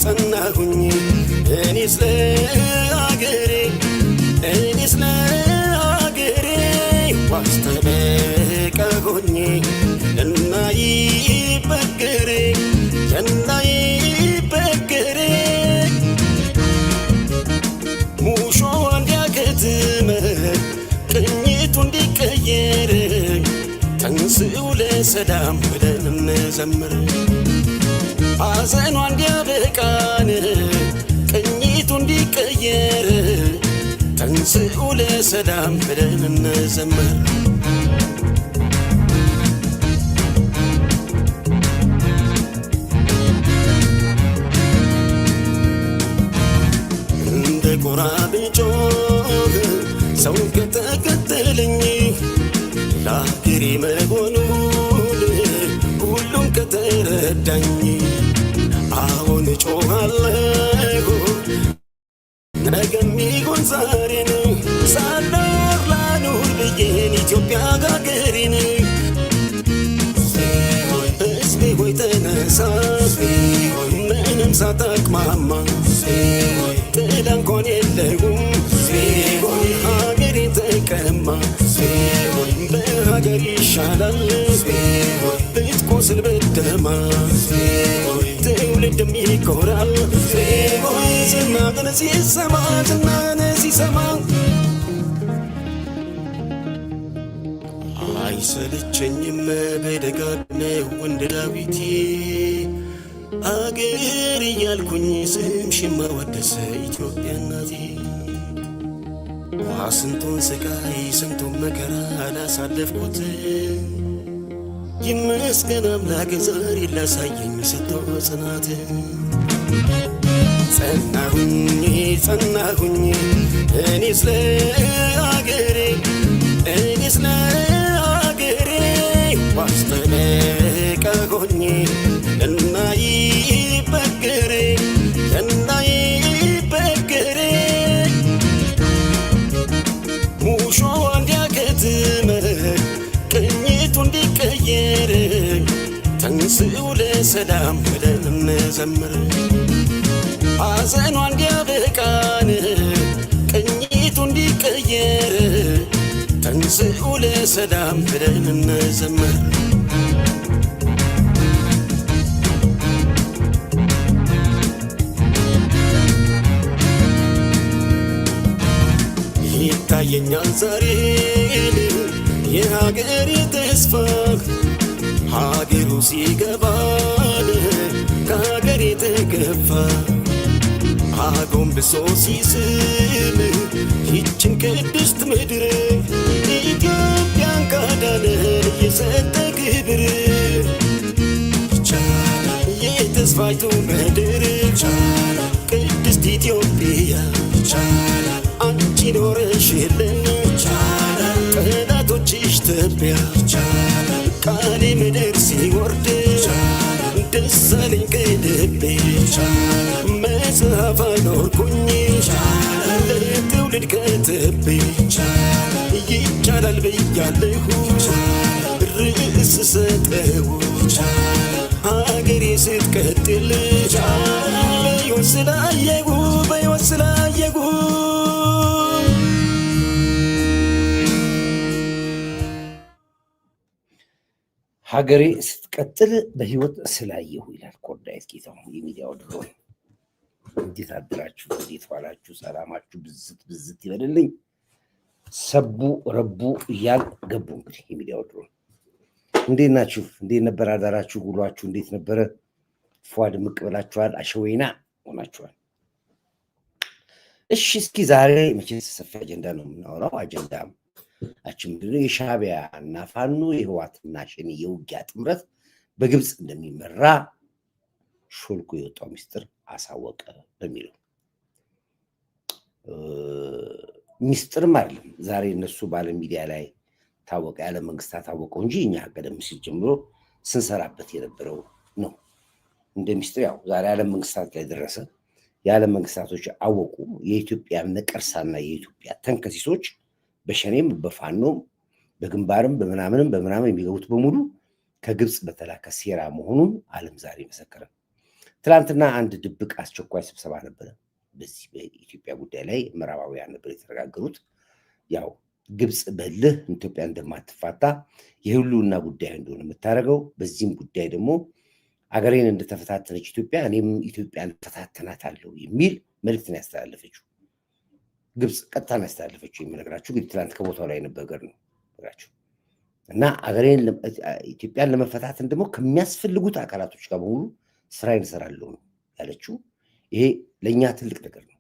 ጸናሁኝ እኔስ ለአገሬ ዋስተበቃ ሆኜ እናይበገሬ ሙሾ እንዲያከትም ቅኝቱ እንዲቀየር ተንሥኡ ለሰላም ብለን እንዘምር ሐዘኗ እንዲያበቃን ቅኝቱ እንዲቀየር ተንሥኡ ለሰላም ብለን እንዘምር እንደ ጎራ ብጮህ ሰው ከተከተለኝ ለአገሬ መሆኑን ሁሉም ከተረዳኝ አሁን እጮኻለሁ ነገም ይሁን ዛሬን ሳልኖር ላኑር ብዬን ኢትዮጵያ አገሬን ሕዝቤ ሆይ ተነሳ ምንም ሳታቅማማ ጥላ እንኳን የለውም ሀገሬን ተቀማ በሀገር ይሻላል ብትቆስል ብትደማ ትውልድም ይኮራል ዝናህን ሲሰማ አይሰለቸኝም በደጋግመው እንደ ዳዊት አገር እያልኩኝ ስምሽን ማወደስ ኢትዮጵያ እናቴ ስንቱን ስቃይ ስንቱን መከራ አላሳለፍኩት ይመስገን አምላክ ዛሬ ላሳየኝ ሰጥቶ ጽናት ጸናሁኝ እኔስ ለአገሬ ዋስተበቃ ሆኜ እናይበገሬ ሙሾ እንዲያከትም ቅኝቱ እንዲቀየር ተንሥኡ ለሰላም ብለን እንዘምር ሐዘኗ እንዲያበቃን ቅኝቱ እንዲቀየር ተንሥኡ ለሰላም ብለን እንዘምር ይታየኛል ዛሬ የሀገሬ ተስፋ ሀገሩ ሲገባን ከሀገሬ ተገፋ አጎንብሶ ሲስም ይችን ቅድስት ምድር ኢትዮጵያን ካዳንን የሰጠ ክብር የተስፋይቱ ምድር ቅድስት ኢትዮጵያ አንቺ ኖረሽልን ጠላቶችሽ ትቢያ ቃሌ ምድር ሲወርድ ደስ አለኝ ከልቤ መጽሐፍ አኖርኩኝ ለትውልድ ከትቤ ይቻላል ብያለሁ ርዕስ ሰጠው ሀገሬ ስትቀጥል በሕይወት ስላየሁ ሀገሬ ስትቀጥል በሕይወት ስላየሁ ይላል ኮርዳይት ጌታሁን የሚዲያው ድሮን። እንዴት አድራችሁ? እንዴት ዋላችሁ? ሰላማችሁ ብዝት ይበልልኝ። ሰቡ ረቡ እያል ገቡ። እንግዲህ የሚዲያው ድሮን እንዴት ናችሁ? እንዴት ነበር አዳራችሁ? ውሏችሁ እንዴት ነበረ? ፏድ ምቅ ብላችኋል? አሸወይና ሆናችኋል? እሺ እስኪ ዛሬ መቼስ ሰፊ አጀንዳ ነው የምናወራው። አጀንዳም ምንድነው? የሻዕቢያ እና ፋኖ የህወሓትና ሸኔ የውጊያ ጥምረት በግብፅ እንደሚመራ ሾልኮ የወጣው ሚስጥር አሳወቀ በሚለው ሚስጥርም አይደለም። ዛሬ እነሱ ባለ ሚዲያ ላይ ታወቀ፣ ያለ መንግስታት ታወቀው እንጂ እኛ ቀደም ሲል ጀምሮ ስንሰራበት የነበረው ነው። እንደ ሚስጥር ያው ዛሬ ዓለም መንግስታት ላይ ደረሰ። የዓለም መንግስታቶች አወቁ። የኢትዮጵያ ነቀርሳና የኢትዮጵያ ተንከሲሶች በሸኔም በፋኖም በግንባርም በምናምን የሚገቡት በሙሉ ከግብፅ በተላከ ሴራ መሆኑን ዓለም ዛሬ መሰከረ። ትላንትና አንድ ድብቅ አስቸኳይ ስብሰባ ነበረ። በዚህ በኢትዮጵያ ጉዳይ ላይ ምዕራባውያን ነበር የተነጋገሩት። ያው ግብፅ በልህ ኢትዮጵያ እንደማትፋታ የህልውና ጉዳይ እንደሆነ የምታደርገው፣ በዚህም ጉዳይ ደግሞ አገሬን እንደተፈታተነች ኢትዮጵያ እኔም ኢትዮጵያን ተፈታተናታለሁ የሚል መልእክትን ያስተላለፈችው ግብፅ ቀጥታን ያስተላለፈችው የሚነግራችሁ እንግዲህ ትላንት ከቦታው ላይ ነበር ነው ነገራችሁ። እና አገሬን ኢትዮጵያን ለመፈታተን ደግሞ ከሚያስፈልጉት አካላቶች ጋር በሙሉ ስራዬን እሰራለሁ ነው ያለችው። ይሄ ለእኛ ትልቅ ነገር ነው።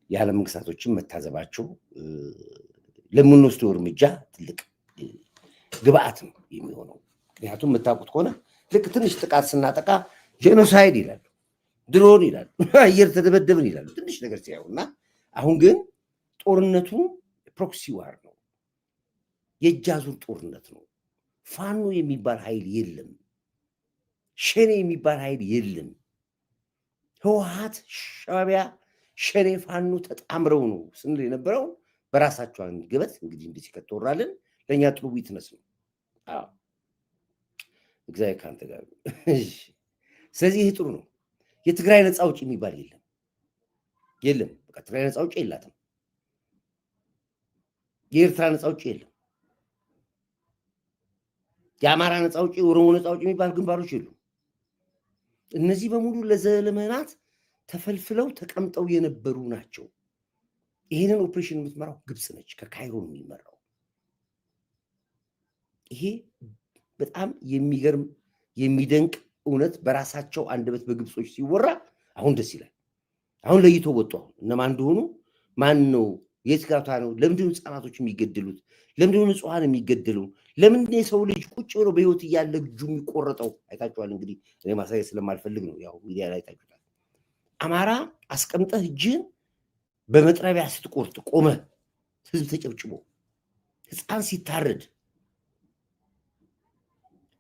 የዓለም መንግስታቶችን መታዘባቸው ለምንወስደው እርምጃ ትልቅ ግብአት ነው የሚሆነው። ምክንያቱም የምታውቁት ከሆነ ልክ ትንሽ ጥቃት ስናጠቃ ጄኖሳይድ ይላሉ፣ ድሮን ይላሉ፣ አየር ተደበደብን ይላሉ ትንሽ ነገር ሲያዩ እና አሁን ግን ጦርነቱ ፕሮክሲ ዋር ነው፣ የእጅ አዙር ጦርነት ነው። ፋኖ የሚባል ኃይል የለም፣ ሸኔ የሚባል ኃይል የለም። ህወሓት፣ ሻዕቢያ፣ ሸኔ፣ ፋኖ ተጣምረው ነው ስንል የነበረው በራሳቸው አንገበት እንግዲህ እንደዚህ ከተወራልን ለእኛ ጥሩ ዊትነስ ነው። እግዚአብሔር ከአንተ ጋር። ስለዚህ ይህ ጥሩ ነው። የትግራይ ነፃ አውጪ የሚባል የለም። በቃ ትግራይ ነፃ አውጪ የላትም። የኤርትራ ነፃ አውጪ የለም። የአማራ ነፃ አውጪ፣ ኦሮሞ ነፃ አውጪ የሚባል ግንባሮች የሉም። እነዚህ በሙሉ ለዘመናት ተፈልፍለው ተቀምጠው የነበሩ ናቸው። ይህንን ኦፕሬሽን የምትመራው ግብፅ ነች፣ ከካይሮ ነው የሚመራው። ይሄ በጣም የሚገርም የሚደንቅ እውነት በራሳቸው አንደበት በግብጾች ሲወራ አሁን ደስ ይላል። አሁን ለይቶ ወጡ። እነማን እንደሆኑ ማን ነው? የት ጋታ ነው? ለምንድን ነው ህፃናቶች የሚገደሉት? ለምንድን ነው ንጹሐን የሚገደሉ? ለምንድን የሰው ልጅ ቁጭ ብሎ በህይወት እያለ እጁ የሚቆረጠው? አይታችኋል። እንግዲህ እኔ ማሳየት ስለማልፈልግ ነው፣ ያው ሚዲያ ላይ አይታችኋል። አማራ አስቀምጠህ እጅን በመጥረቢያ ስትቆርጥ ቆመ፣ ህዝብ ተጨብጭቦ፣ ህፃን ሲታረድ፣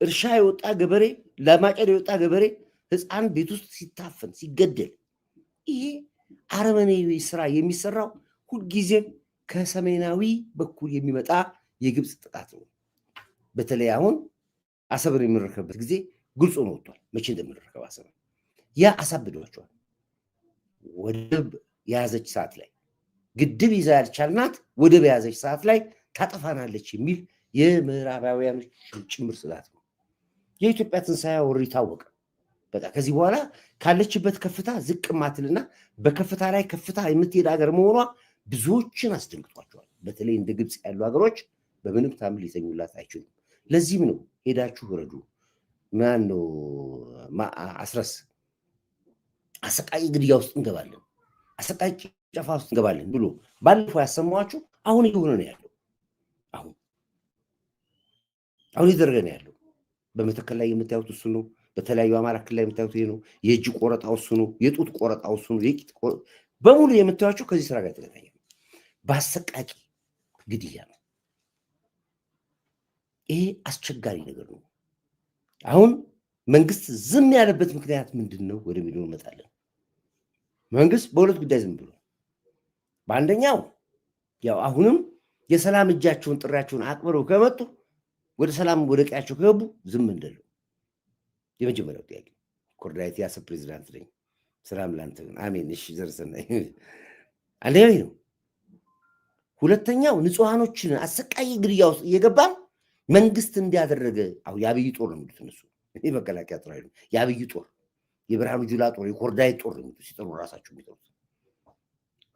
እርሻ የወጣ ገበሬ፣ ለማጨድ የወጣ ገበሬ ህፃን ቤት ውስጥ ሲታፈን ሲገደል፣ ይሄ አረመኔያዊ ስራ የሚሰራው ሁልጊዜም ከሰሜናዊ በኩል የሚመጣ የግብፅ ጥቃት ነው። በተለይ አሁን አሰብን የሚረከብበት ጊዜ ግልጽ ሆኖ ወጥቷል፣ መቼ እንደምንረከብ አሰብን። ያ አሳብዷቸዋል። ወደብ የያዘች ሰዓት ላይ ግድብ ይዛ ያልቻልናት ወደብ የያዘች ሰዓት ላይ ታጠፋናለች የሚል የምዕራባውያኖች ጭምር ስጋት ነው። የኢትዮጵያ ትንሣኤ ወሪ ታወቀ። በቃ ከዚህ በኋላ ካለችበት ከፍታ ዝቅ ማትልና በከፍታ ላይ ከፍታ የምትሄድ ሀገር መሆኗ ብዙዎችን አስደንግጧቸዋል። በተለይ እንደ ግብፅ ያሉ ሀገሮች በምንም ታምር ሊተኙላት አይችሉም። ለዚህም ነው ሄዳችሁ ረዱ ማን ነው አስረስ አሰቃቂ ግድያ ውስጥ እንገባለን፣ አሰቃቂ ጨፋ ውስጥ እንገባለን ብሎ ባለፈው ያሰማኋችሁ አሁን እየሆነ ነው ያለው። አሁን እየተደረገ ነው ያለው። በመተከል ላይ የምታዩት እሱ ነው። በተለያዩ አማራ ክልል ላይ የምታዩት ይሄ ነው። የእጅ ቆረጣው እሱ ነው። የጡት ቆረጣው እሱ ነው። የቂጥ በሙሉ የምታዩቸው ከዚህ ስራ ጋር የተገናኘ ነው። በአሰቃቂ ግድያ ነው። ይሄ አስቸጋሪ ነገር ነው። አሁን መንግስት ዝም ያለበት ምክንያት ምንድን ነው ወደሚለው እንመጣለን። መንግስት በሁለት ጉዳይ ዝም ብሎ፣ በአንደኛው ያው አሁንም የሰላም እጃቸውን ጥሪያቸውን አቅብረው ከመጡ ወደ ሰላም ወደ ቀያቸው ከገቡ ዝም እንደሉ የመጀመሪያው ጥያቄ። ኮርዳይት ያሰ ፕሬዚዳንት ነኝ፣ ሰላም ላንተ አሜን። እሺ ዘርሰና አንደኛው ነው። ሁለተኛው ንጹሃኖችን አሰቃቂ ግድያ ውስጥ እየገባን መንግስት እንዲያደረገ አሁን የአብይ ጦር ነው የሚሉት እነሱ። ይሄ መከላከያ ጦር አይደለም፣ የአብይ ጦር፣ የብርሃኑ ጁላ ጦር፣ የኮርዳይት ጦር ነው የሚሉት ሲጠሩ ራሳቸው የሚጠሩት።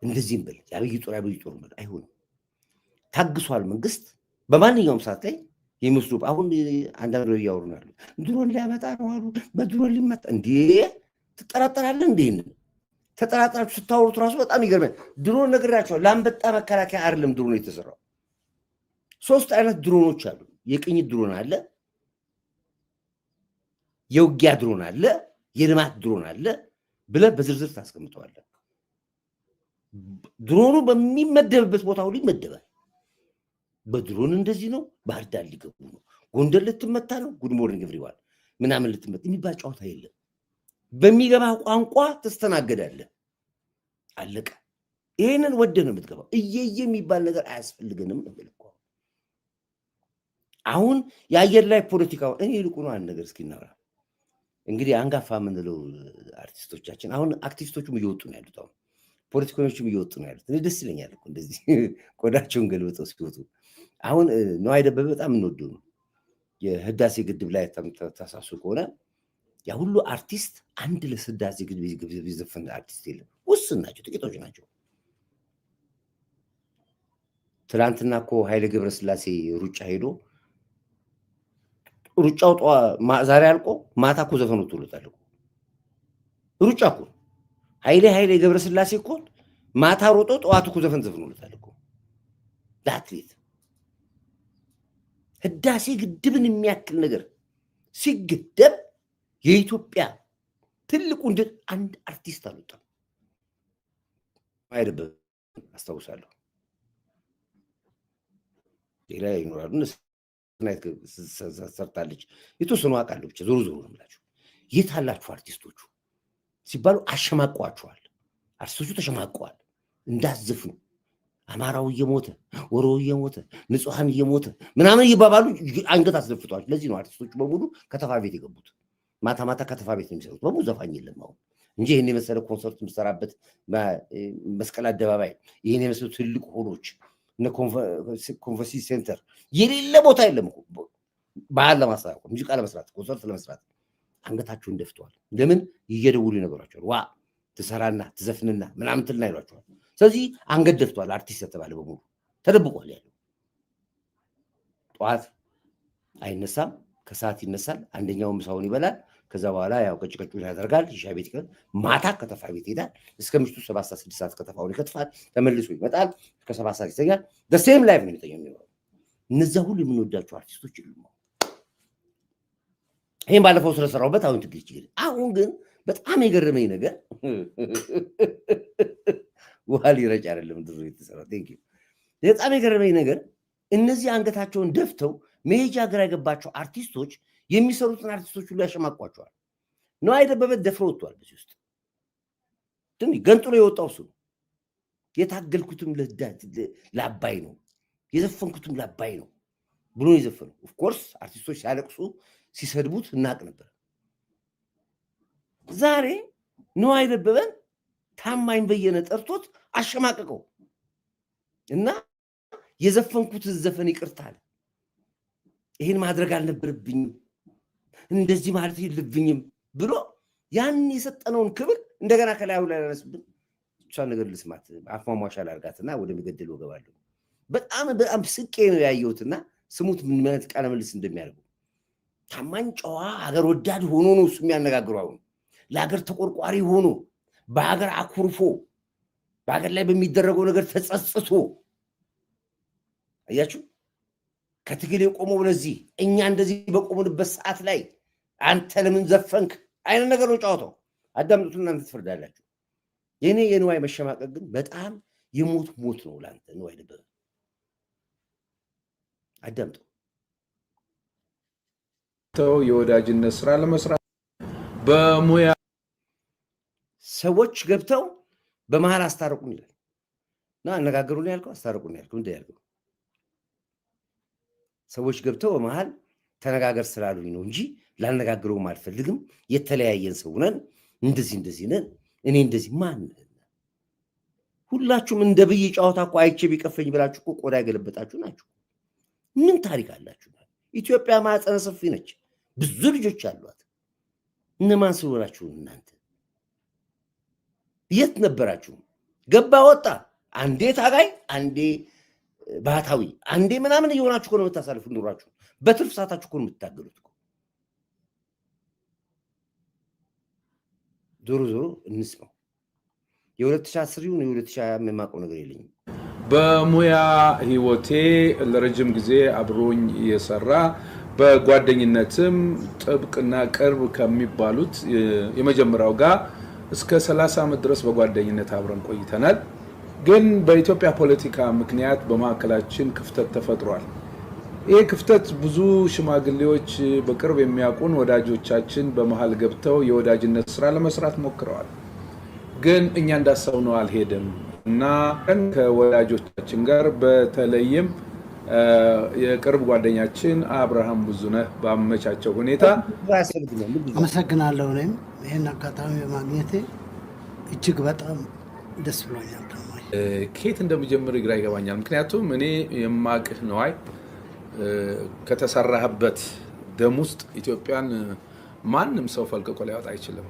እንደዚህም በል የአብይ ጦር በል አይሆንም። ታግሷል መንግስት በማንኛውም ሰዓት ላይ የሚወስዱ። አሁን አንዳንድ ነው እያወሩ ያሉ ድሮን ሊያመጣ ነው አሉ። በድሮን ሊመጣ እንዴ? ትጠራጠራለህ እንዴ? ተጠራጥራችሁ ስታወሩት ራሱ በጣም ይገርማል። ድሮን ነግራቸዋል። ለአንበጣ መከላከያ አይደለም ድሮን የተሰራው። 3 አይነት ድሮኖች አሉ። የቅኝት ድሮን አለ፣ የውጊያ ድሮን አለ፣ የልማት ድሮን አለ ብለህ በዝርዝር ታስቀምጠዋለህ። ድሮኑ በሚመደብበት ቦታ ሁሉ ይመደባል። በድሮን እንደዚህ ነው። ባህር ዳር ሊገቡ ነው፣ ጎንደር ልትመታ ነው፣ ጉድ ሞርኒንግ ኤቭሪዋን ምናምን ልትመታ የሚባል ጨዋታ የለም። በሚገባ ቋንቋ ትስተናገዳለህ። አለቀ። ይሄንን ወደ ነው የምትገባው። እየየ የሚባል ነገር አያስፈልገንም ነው። አሁን የአየር ላይ ፖለቲካው እኔ ይልቁ ነው አንድ ነገር እስኪ እናውራ። እንግዲህ አንጋፋ የምንለው አርቲስቶቻችን አሁን አክቲቪስቶቹም እየወጡ ነው ያሉት። አሁን ፖለቲከኞችም እየወጡ ነው ያሉት። እኔ ደስ ይለኛል እኮ እንደዚህ ቆዳቸውን ገልብጠው ሲወጡ። አሁን ነዋይ ደበበ በጣም እንወደው ነው የህዳሴ ግድብ ላይ ተሳሱ ከሆነ ያ ሁሉ አርቲስት አንድ ለህዳሴ ግድብ ቢዘፈን አርቲስት የለም። ውስን ናቸው፣ ጥቂቶች ናቸው። ትላንትና እኮ ኃይሌ ገብረስላሴ ሩጫ ሄዶ ሩጫው ዛሬ አልቆ ማታ እኮ ዘፈኑ ትውልታል እኮ ሩጫ እኮ ኃይሌ ገብረስላሴ እኮ ማታ ሮጦ ጠዋት እኮ ዘፈን ዘፍኖለታል እኮ ለአትሌት። ህዳሴ ግድብን የሚያክል ነገር ሲገደብ የኢትዮጵያ ትልቁ እንደ አንድ አርቲስት አልወጣም። አይደለም አስታውሳለሁ። ሌላ ይኖራሉ ሰርታለች የተወሰኑ አውቃለሁ። ብቻ ዞሮ ነው የምላችሁ። የት አላችሁ አርቲስቶቹ ሲባሉ አሸማቀዋቸዋል። አርቲስቶቹ ተሸማቀዋል። እንዳዘፍኑ አማራው እየሞተ ወሮው እየሞተ ንጹሃን እየሞተ ምናምን እየባባሉ አንገት አስደፍቷል። ለዚህ ነው አርቲስቶቹ በሙሉ ከተፋ ቤት የገቡት። ማታ ማታ ከተፋ ቤት ነው የሚሰሩት። በሙሉ ዘፋኝ የለም አሁን እንጂ ይሄን የመሰለ ኮንሰርት የምሰራበት መስቀል አደባባይ ይሄን የመሰሉ ትልቅ ሆኖች እነ ኮንፈረንስ ሴንተር የሌለ ቦታ የለም እኮ ባህል ለማስራት ሙዚቃ ለመስራት ኮንሰርት ለመስራት አንገታቸውን ደፍተዋል። ለምን እየደውሉ ይነገሯቸዋል። ዋ ትሰራና ትዘፍንና ምናምን ትልና ይሏቸዋል። ስለዚህ አንገት ደፍተዋል። አርቲስት የተባለ በሙሉ ተደብቋል ያለው። ጠዋት አይነሳም፣ ከሰዓት ይነሳል። አንደኛው ምሳውን ይበላል። ከዛ በኋላ ያው ቀጭቀጩ ያደርጋል። ሻይ ቤት ይቀር፣ ማታ ከተፋ ቤት ይሄዳል። እስከ ምሽቱ 7 6 ሰዓት ከተፋውን ይከትፋል። ተመልሶ ይመጣል። ከ7 ሰዓት ይተኛል። ሴም ላይፍ ነው የሚኖረው። እነዛ ሁሉ የምንወዳቸው አርቲስቶች ይሉማ ይሄን ባለፈው ስለሰራውበት አሁን ትግልች ይል። አሁን ግን በጣም የገረመኝ ነገር ውሃ ሊረጭ አይደለም ድሮ የተሰራው። ቴንክ ዩ። በጣም የገረመኝ ነገር እነዚህ አንገታቸውን ደፍተው መሄጃ ግራ የገባቸው አርቲስቶች የሚሰሩትን አርቲስቶች ሁሉ ያሸማቋቸዋል። ነዋይ ደበበ ደፍሮ ወጥቷል። በዚህ ውስጥ ገንጥሎ የወጣው እሱ ነው። የታገልኩትም ለአባይ ነው የዘፈንኩትም ለአባይ ነው ብሎ የዘፈነው። ኦፍኮርስ አርቲስቶች ሲያለቅሱ ሲሰድቡት እናቅ ነበር። ዛሬ ነዋይ ደበበን ታማኝ በየነ ጠርቶት አሸማቀቀው እና የዘፈንኩት ዘፈን ይቅርታል፣ ይህን ማድረግ አልነበረብኝም፣ እንደዚህ ማለት የለብኝም ብሎ ያን የሰጠነውን ክብር እንደገና ከላዩ ላይ ያነስብን። እሷን ነገር ልስማት አፏሟሻ ላርጋትና ወደሚገድል ወገባለሁ። በጣም ስቄ ነው ያየሁትና ስሙት ምን ማለት ቃለ መልስ እንደሚያደርጉ። ታማኝ ጨዋ ሀገር ወዳድ ሆኖ ነው እሱ የሚያነጋግረው። አሁን ለሀገር ተቆርቋሪ ሆኖ በሀገር አኩርፎ በሀገር ላይ በሚደረገው ነገር ተጸጽቶ አያችሁ ከትግል የቆመው ለዚህ እኛ እንደዚህ በቆምንበት ሰዓት ላይ አንተ ለምን ዘፈንክ አይነት ነገር ነው ጫወተው። አዳምጡትና እናንተ ትፈርዳላችሁ። የኔ የንዋይ መሸማቀቅ ግን በጣም የሞት ሞት ነው ላንተ ንዋይ ደበበ። አዳምጡ። የወዳጅነት ስራ ለመስራት በሙያ ሰዎች ገብተው በመሃል አስታርቁን ይላል እና አነጋገሩን ያልከው አስታርቁን ያልከው እንደ ያልከው ሰዎች ገብተው በመሃል ተነጋገር ስላሉኝ ነው እንጂ ላነጋግረውም አልፈልግም። የተለያየን ሰው ነን፣ እንደዚህ ነን። እኔ እንደዚህ ማን ሁላችሁም እንደ ብይ ጫወታ እኮ አይቼ ቢቀፈኝ ብላችሁ እኮ ቆዳ የገለበጣችሁ ናችሁ። ምን ታሪክ አላችሁ? ኢትዮጵያ ማህፀነ ሰፊ ነች፣ ብዙ ልጆች አሏት። እነማን ስለሆናችሁ እናንተ የት ነበራችሁ? ገባ ወጣ፣ አንዴ ታጋይ፣ አንዴ ባህታዊ፣ አንዴ ምናምን እየሆናችሁ እኮ ነው የምታሳልፉ ኑሯችሁ። በትርፍ ሰዓታችሁ እኮ ነው የምትታገሉት። ዞሮ እንስማው። የ2010 ይሁን የ2020 የማውቀው ነገር የለኝም። በሙያ ህይወቴ ለረጅም ጊዜ አብሮኝ የሰራ በጓደኝነትም ጥብቅና ቅርብ ከሚባሉት የመጀመሪያው ጋር እስከ 30 ዓመት ድረስ በጓደኝነት አብረን ቆይተናል። ግን በኢትዮጵያ ፖለቲካ ምክንያት በማዕከላችን ክፍተት ተፈጥሯል። ይህ ክፍተት ብዙ ሽማግሌዎች በቅርብ የሚያውቁን ወዳጆቻችን በመሃል ገብተው የወዳጅነት ስራ ለመስራት ሞክረዋል። ግን እኛ እንዳሰብነው አልሄደም እና ከወዳጆቻችን ጋር በተለይም የቅርብ ጓደኛችን አብርሃም ብዙነህ ባመቻቸው ሁኔታ አመሰግናለሁ። እኔም ይሄን አጋጣሚ በማግኘቴ እጅግ በጣም ደስ ብሎኛል። ከየት እንደምጀምር ግራ ይገባኛል። ምክንያቱም እኔ የማቅህ ነዋይ ከተሰራህበት ደም ውስጥ ኢትዮጵያን ማንም ሰው ፈልቅቆ ሊያወጣ አይችልም።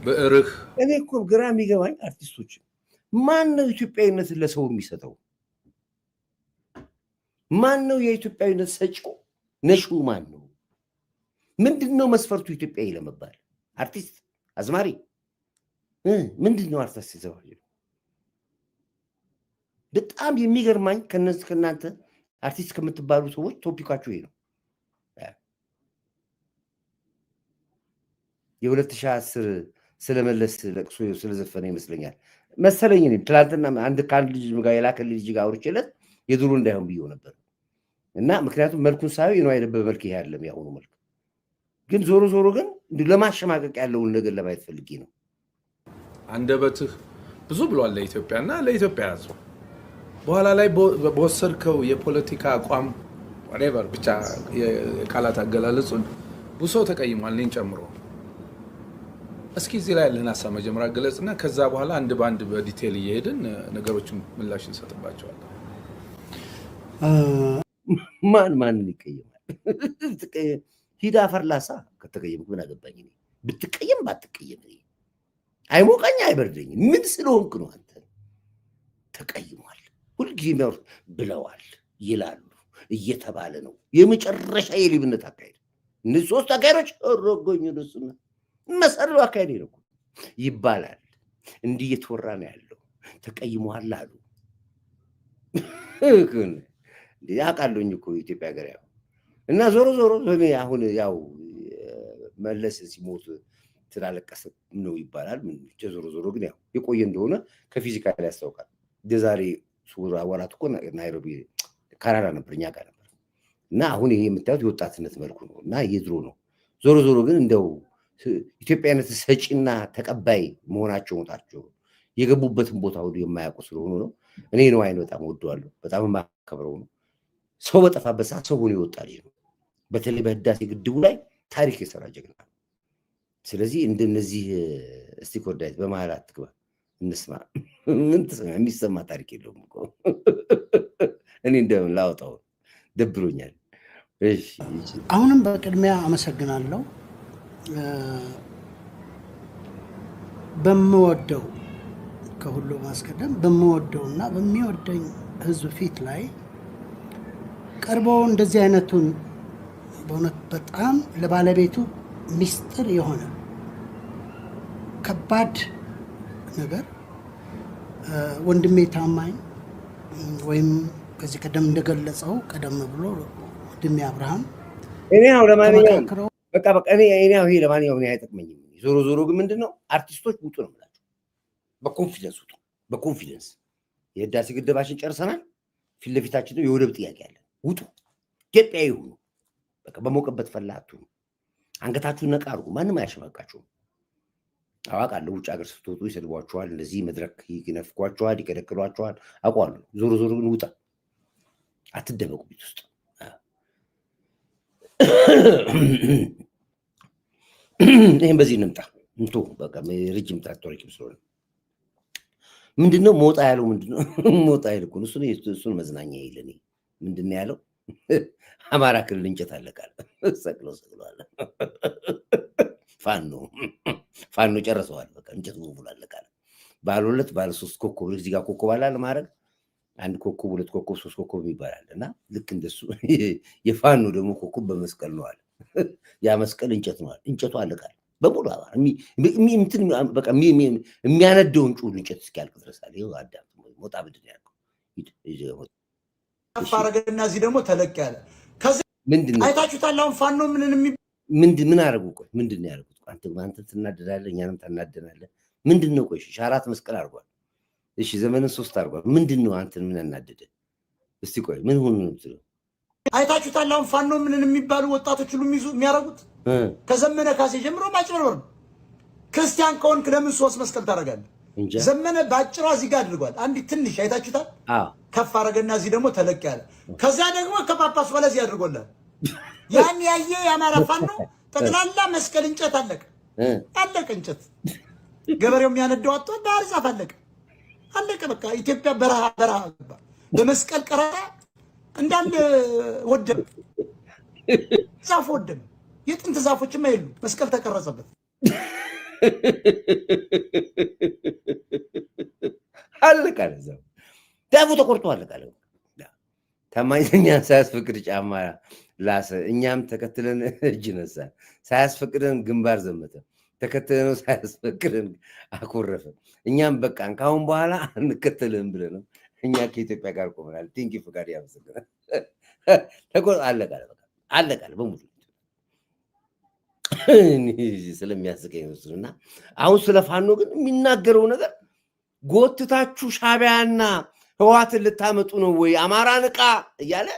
በእርህ እኔ እኮ ግራ የሚገባኝ አርቲስቶች ማን ነው ኢትዮጵያዊነትን ለሰው የሚሰጠው? ማን ነው የኢትዮጵያዊነት ሰጪው? ነሹ ማን ነው? ምንድነው መስፈርቱ ኢትዮጵያዊ ለመባል? አርቲስት አዝማሪ ምንድነው አርቲስት ይዘዋል? በጣም የሚገርማኝ ከእናንተ አርቲስት ከምትባሉ ሰዎች ቶፒካችሁ ይሄ ነው። የ2010 ስለመለስ ለቅሶ ስለዘፈነ ይመስለኛል መሰለኝ። ትላንትና ከአንድ ልጅ ጋር የላከልኝ ልጅ ጋር አውርቼለት የድሮ እንዳይሆን ብዬው ነበር እና ምክንያቱም መልኩን ሳይሆን የነዋይ ደበበ መልክ ይሄ አይደለም ያሁኑ መልክ። ግን ዞሮ ግን ለማሸማቀቅ ያለውን ነገር ለማየት ፈልጌ ነው። አንደበትህ ብዙ ብሏል ለኢትዮጵያና ለኢትዮጵያ ሕዝብ። በኋላ ላይ በወሰድከው የፖለቲካ አቋም whatever ብቻ የቃላት አገላለጹን ብዙ ተቀይሟል፣ እኔን ጨምሮ። እስኪ እዚህ ላይ ያለህን ሀሳብ መጀመሪያ ገለጽና ከዛ በኋላ አንድ ባንድ በዲቴል እየሄድን ነገሮችን ምላሽ እንሰጥባቸዋለን። ማን ይቀየማል? ሂዳ ፈርላሳ ከተቀየምኩ ምን አገባኝ? ብትቀየም ባትቀየም አይሞቀኝ አይበርደኝ። ምን ስለሆንክ ነው አንተ? ተቀይሟል ሁልጊዜ ብለዋል ይላሉ እየተባለ ነው። የመጨረሻ የሌብነት አካሄድ። እነዚህ ሶስት አካሄዶች ረጎኝ ደስና መሰረው አካሄድ ነው ይባላል። እንዲህ እየተወራ ነው ያለው። ተቀይሟል አሉ ያቃሉኝ እኮ ኢትዮጵያ ሀገር ያው እና ዞሮ አሁን ያው መለስ ሲሞት ስላለቀሰ ነው ይባላል። ምን ዞሮ ግን ያው የቆየ እንደሆነ ከፊዚካል ያስታውቃል። የዛሬ ወራት እኮ ናይሮቢ ካናዳ ነበር፣ እኛ ጋር ነበር። እና አሁን ይሄ የምታዩት የወጣትነት መልኩ ነው እና የድሮ ነው። ዞሮ ግን እንደው ኢትዮጵያነት ሰጪና ተቀባይ መሆናቸው ሞታቸው የገቡበትን ቦታ ሁሉ የማያውቁ ስለሆኑ ነው። እኔ ነው አይን በጣም ወደዋለሁ፣ በጣም የማከብረው ነው። ሰው በጠፋበት ሰዓት ሰው ሆኖ የወጣ ልጅ ነው። በተለይ በህዳሴ ግድቡ ላይ ታሪክ የሰራ ጀግና። ስለዚህ እንደነዚህ እስቲ ኮርዳይት በመሀል አትግባ፣ እንስማ። ምን ተሰማ? የሚሰማ ታሪክ የለውም እኮ እኔ እንደምን ላውጣው ደብሮኛል። እሺ አሁንም በቅድሚያ አመሰግናለሁ። በምወደው ከሁሉ ማስቀደም በምወደውና በሚወደኝ ህዝብ ፊት ላይ ቀርቦ እንደዚህ አይነቱን በእውነት በጣም ለባለቤቱ ሚስጥር የሆነ ከባድ ነገር ወንድሜ ታማኝ ወይም ከዚህ ቀደም እንደገለጸው ቀደም ብሎ ወንድሜ አብርሃም እኔ አው ለማንኛውም በቃ እኔ ይሄ ለማንኛውም እኔ አይጠቅመኝም። ዞሮ ግን ምንድነው አርቲስቶች ውጡ ነው የምላቸው። በኮንፊደንስ ውጡ፣ በኮንፊደንስ የህዳሴ ግድባችን ጨርሰናል። ፊት ለፊታችን የወደብ ጥያቄ አለ። ውጡ፣ ኢትዮጵያዊ ሁኑ። በቃ በሞቀበት ፈላቱ አንገታችሁን ነቃ አድርጉ። ማንም አያሸማቃችሁም። አዋቃለሁ ውጭ ሀገር ስትወጡ ይሰድቧችኋል፣ እንደዚህ መድረክ ይነፍቋችኋል፣ ይከለክሏችኋል። አውቃለሁ። ዞሮ ግን ውጣ፣ አትደበቁ ቤት ውስጥ። ይሄን በዚህ እንምጣ እንቶ በቃ ረጅም ታሪክም ስለሆነ ምንድነው ሞጣ ያለው? ምንድነው ሞጣ ያለው? እሱን መዝናኛ ይለኔ ምንድነው ያለው? አማራ ክልል እንጨት አለቃል ሰቅለዋል። ፋኖ ጨርሰዋል። በቃ እንጨት ሙሉ አለቃል። ባለ 2 ባለ 3 ኮከብ እዚህ ጋር ኮከብ አለ ማለት አንድ ኮከብ 2 ኮከብ 3 ኮከብ ይባላል። እና ልክ እንደሱ የፋኖ ደግሞ ኮከብ በመስቀል ነው አለ። ያ መስቀል እንጨት ነው አለ። እንጨቱ አለቃል በሙሉ በቃ የሚያነደውን ጩል እንጨት እስኪያልቅ ድረስ አለ። ይኸው አዳም ሞጣ ምንድን ያልከው አፋረገና እዚህ ደግሞ ተለቅ ያለ ምንድን ነው አይታችሁታል። አሁን ፋኖ ምን አደረጉ? ቆይ ምንድን ነው ያደረጉት? አንተ ትናደዳለህ፣ እኛንም ታናደናለህ። ምንድን ነው? ቆይ 4 መስቀል አድርጓል። እሺ ዘመንን 3 አድርጓል። ምንድን ነው አንተን ምን ያናደደ? እስቲ ቆይ ምን ሆነ ነው የምትለው? አይታችሁታል። አሁን ፋኖ የሚባሉ ወጣቶች ሁሉ የሚያደርጉት ከዘመነ ካሴ ጀምሮ ማጭበርበር ነው። ክርስቲያን ከሆንክ ለምን 3 መስቀል ታደርጋለህ? ዘመነ ባጭሯ እዚህ ጋር አድርጓል። አንድ ትንሽ አይታችሁታል። ከፍ አረገና እዚህ ደግሞ ተለቅ ያለ ከዛ ደግሞ ከጳጳሱ በላይ እዚህ አድርጎላል። ያን ያየ የአማራ ፋኖ ጠቅላላ መስቀል እንጨት አለቀ እንጨት ገበሬው የሚያነደው አጥቶ ባህር ዛፍ አለቀ። በቃ ኢትዮጵያ በረሃ በመስቀል ቀረጣ እንዳለ ወደም ዛፍ ወደም። የጥንት ዛፎችማ የሉ መስቀል ተቀረጸበት። አለቀ። ዛፉ ተቆርጦ አለቀ። ታማኝተኛን ሳያስፈቅድ ጫማ ላሰ። እኛም ተከትለን እጅ ነሳ። ሳያስፈቅደን ግንባር ዘመተ። ተከትለነው ሳያስፈቅደን አኮረፈ። እኛም በቃን ካሁን በኋላ አንከተልህም ብለነው እኛ ከኢትዮጵያ ጋር ቆመናል። ቲንኪ ፍቃድ ያመሰግናል። አለቃለ በሙሉ ስለሚያስቀኝ ነው። እና አሁን ስለ ፋኖ ግን የሚናገረው ነገር ጎትታችሁ ሻዕቢያና ህወሓትን ልታመጡ ነው ወይ አማራ ንቃ እያለ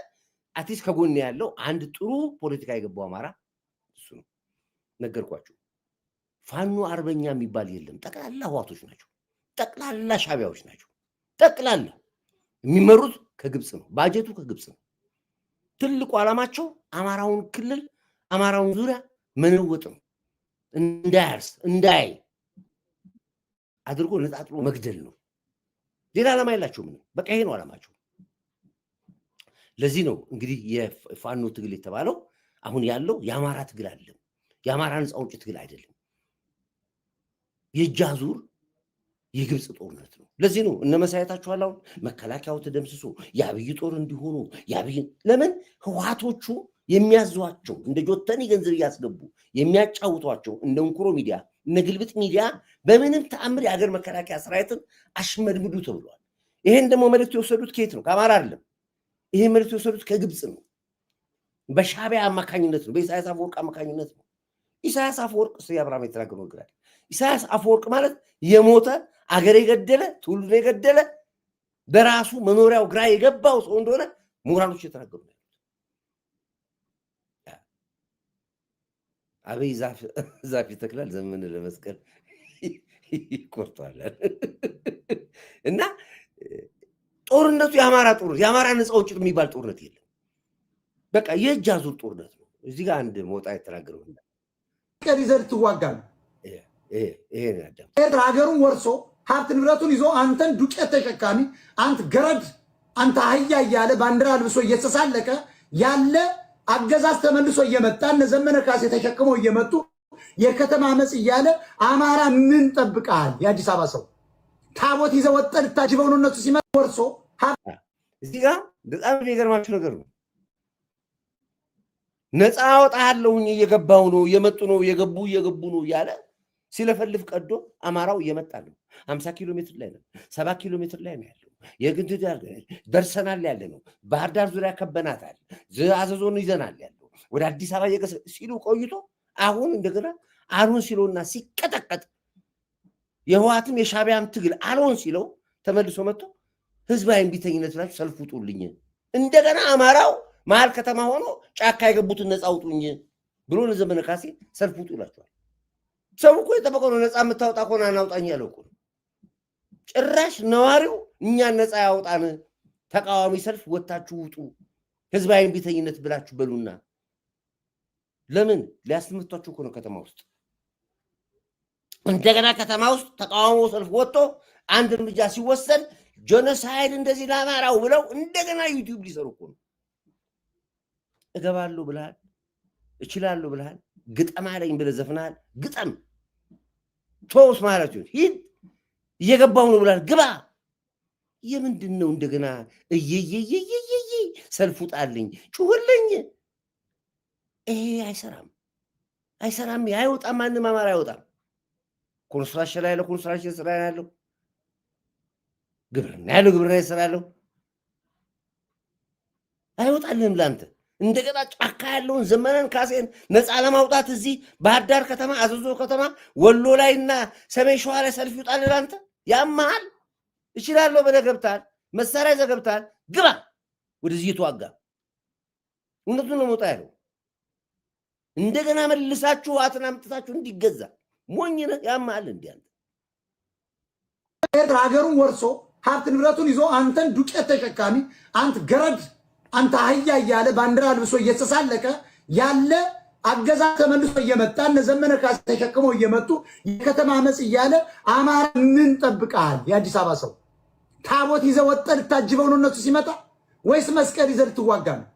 አትሊስት ከጎን ያለው አንድ ጥሩ ፖለቲካ የገባው አማራ እሱ ነው። ነገርኳችሁ። ፋኖ አርበኛ የሚባል የለም። ጠቅላላ ህወሓቶች ናቸው። ጠቅላላ ሻዕቢያዎች ናቸው። ጠቅላላ የሚመሩት ከግብፅ ነው። ባጀቱ ከግብፅ ነው። ትልቁ ዓላማቸው አማራውን ክልል አማራውን ዙሪያ መነወጥ ነው። እንዳያርስ እንዳይ አድርጎ ነጣጥሎ መግደል ነው። ሌላ ዓላማ የላቸውም። በቃ ይሄ ነው ዓላማቸው። ለዚህ ነው እንግዲህ የፋኖ ትግል የተባለው አሁን ያለው የአማራ ትግል አይደለም። የአማራ ነፃ አውጪ ትግል አይደለም። የእጅ አዙር የግብፅ ጦርነት ነው። ለዚህ ነው እነ መሳየታችኋል። አሁን መከላከያው ተደምስሶ የአብይ ጦር እንዲሆኑ የአብይ ለምን ህወሓቶቹ የሚያዟቸው እንደ ጆተኒ ገንዘብ እያስገቡ የሚያጫውቷቸው እንደ እንኩሮ ሚዲያ እነ ግልብጥ ሚዲያ በምንም ተአምር የሀገር መከላከያ ሰራዊትን አሽመድምዱ ተብሏል። ይሄን ደግሞ መልእክት የወሰዱት ከየት ነው? ከአማራ አይደለም። ይሄ መልእክት የወሰዱት ከግብፅ ነው። በሻዕቢያ አማካኝነት ነው። በኢሳያስ አፈወርቅ አማካኝነት ነው። ኢሳያስ አፈወርቅ አብርሃም የተናገረው ነገር አለ። ኢሳያስ አፈወርቅ ማለት የሞተ አገር የገደለ ትውልድ የገደለ በራሱ መኖሪያው ግራ የገባው ሰው እንደሆነ ምሁራኖች የተናገሩ ነው። አብይ ዛፍ ይተክላል፣ ዘመን ለመስቀል ይቆርጣል። እና ጦርነቱ የአማራ ጦርነት የአማራ ነፃ አውጪ የሚባል ጦርነት የለም። በቃ የእጅ አዙር ጦርነት ነው። እዚህ ጋር አንድ ሞጣ የተናገረው ይዘህ ትዋጋለህ። ኤርትራ ሀገሩን ወርሶ ሀብት ንብረቱን ይዞ አንተን ዱቄት ተሸካሚ አንተ ገረድ አንተ አህያ እያለ ባንዲራ ልብሶ እየተሳለቀ ያለ አገዛዝ ተመልሶ እየመጣ እነ ዘመነ ካሴ ተሸክመው እየመጡ የከተማ አመፅ እያለ አማራ ምን ጠብቃል? የአዲስ አበባ ሰው ታቦት ይዘው ወጥተህ ልታጅበው ነው። እነሱ ሲመጣ ወርሶ እዚህ ጋር በጣም የሚገርማችሁ ነገር ነው። ነፃ አወጣለሁኝ እየገባው ነው እየመጡ ነው እየገቡ ነው እያለ ሲለፈልፍ ቀዶ አማራው እየመጣ ነው። 50 ኪሎ ሜትር ላይ ነው፣ 70 ኪሎ ሜትር ላይ ነው ያለው። የግድ ደርሰናል ያለ ነው። ባህር ዳር ዙሪያ ከበናታል። አዘዞን ይዘናል ያለው ወደ አዲስ አበባ ሲሉ ቆይቶ አሁን እንደገና አልሆን ሲለውና ሲቀጠቀጥ የህወሓትም የሻዕቢያም ትግል አልሆን ሲለው ተመልሶ መጥቶ ህዝባዊ እምቢተኝነት ብላችሁ ሰልፍ ውጡልኝ፣ እንደገና አማራው መሀል ከተማ ሆኖ ጫካ የገቡትን ነፃ አውጡኝ ብሎ ዘመነ ካሴ ሰልፍ ውጡ ይላቸዋል። ሰው እኮ የጠበቀው ነው። ነፃ የምታወጣ ከሆነ አናውጣኝ ያለው እኮ ጭራሽ ነዋሪው እኛን ነፃ ያውጣን፣ ተቃዋሚ ሰልፍ ወታችሁ ውጡ፣ ህዝባዊ እምቢተኝነት ብላችሁ በሉና ለምን ሊያስመቷችሁ እኮ ነው። ከተማ ውስጥ እንደገና ከተማ ውስጥ ተቃዋሚ ሰልፍ ወጥቶ አንድ እርምጃ ሲወሰድ ጄኖሳይድ እንደዚህ ለአማራው ብለው እንደገና ዩቲዩብ ሊሰሩ እኮ ነው። እገባለሁ ብለሃል፣ እችላለሁ ብለሃል፣ ግጠም አለኝ ብለህ ዘፍናል። ግጠም ቶስ ማለት ነው። ሂድ እየገባው ነው ብለሃል፣ ግባ። የምንድን ነው እንደገና እየየየየየ ሰልፍ ውጣልኝ ጩህልኝ? ይሄ አይሰራም። አይወጣም። ማንም አማራ አይወጣም። ኮንስትራክሽን ላይ ያለው ኮንስትራክሽን ስራ ያለው ግብርና ያለው ግብርና ስራ ያለው አይወጣልህም ለአንተ። እንደገና ጫካ ያለውን ዘመነን ካሴን ነፃ ለማውጣት እዚህ ባህር ዳር ከተማ፣ አዘዞ ከተማ፣ ወሎ ላይና ሰሜን ሸዋ ላይ ሰልፍ ይውጣልህ ለአንተ። ያመሃል። እችላለሁ ብለህ ገብተሃል፣ መሳሪያ ይዘህ ገብተሃል፣ ግባ ወደዚህ የተዋጋ እውነቱን ነው መውጣ ያለው። እንደገና መልሳችሁ አትን አምጥታችሁ እንዲገዛ ሞኝ ነህ። ያመሃል እንዲህ አንተ ኤርትራ ሀገሩን ወርሶ ሀብት ንብረቱን ይዞ አንተን ዱቄት ተሸካሚ አንተ ገረድ አንተ አህያ እያለ ባንዲራ ልብሶ እየተሳለቀ ያለ አገዛዝ ተመልሶ እየመጣ እነ ዘመነ ካሴ ተሸክመው እየመጡ የከተማ አመጽ እያለ አማራ ምን ጠብቃል? የአዲስ አበባ ሰው ታቦት ይዘህ ወጥተህ ልታጅበው ነው እነሱ ሲመጣ ወይስ መስቀል ይዘህ ልትዋጋ ነው?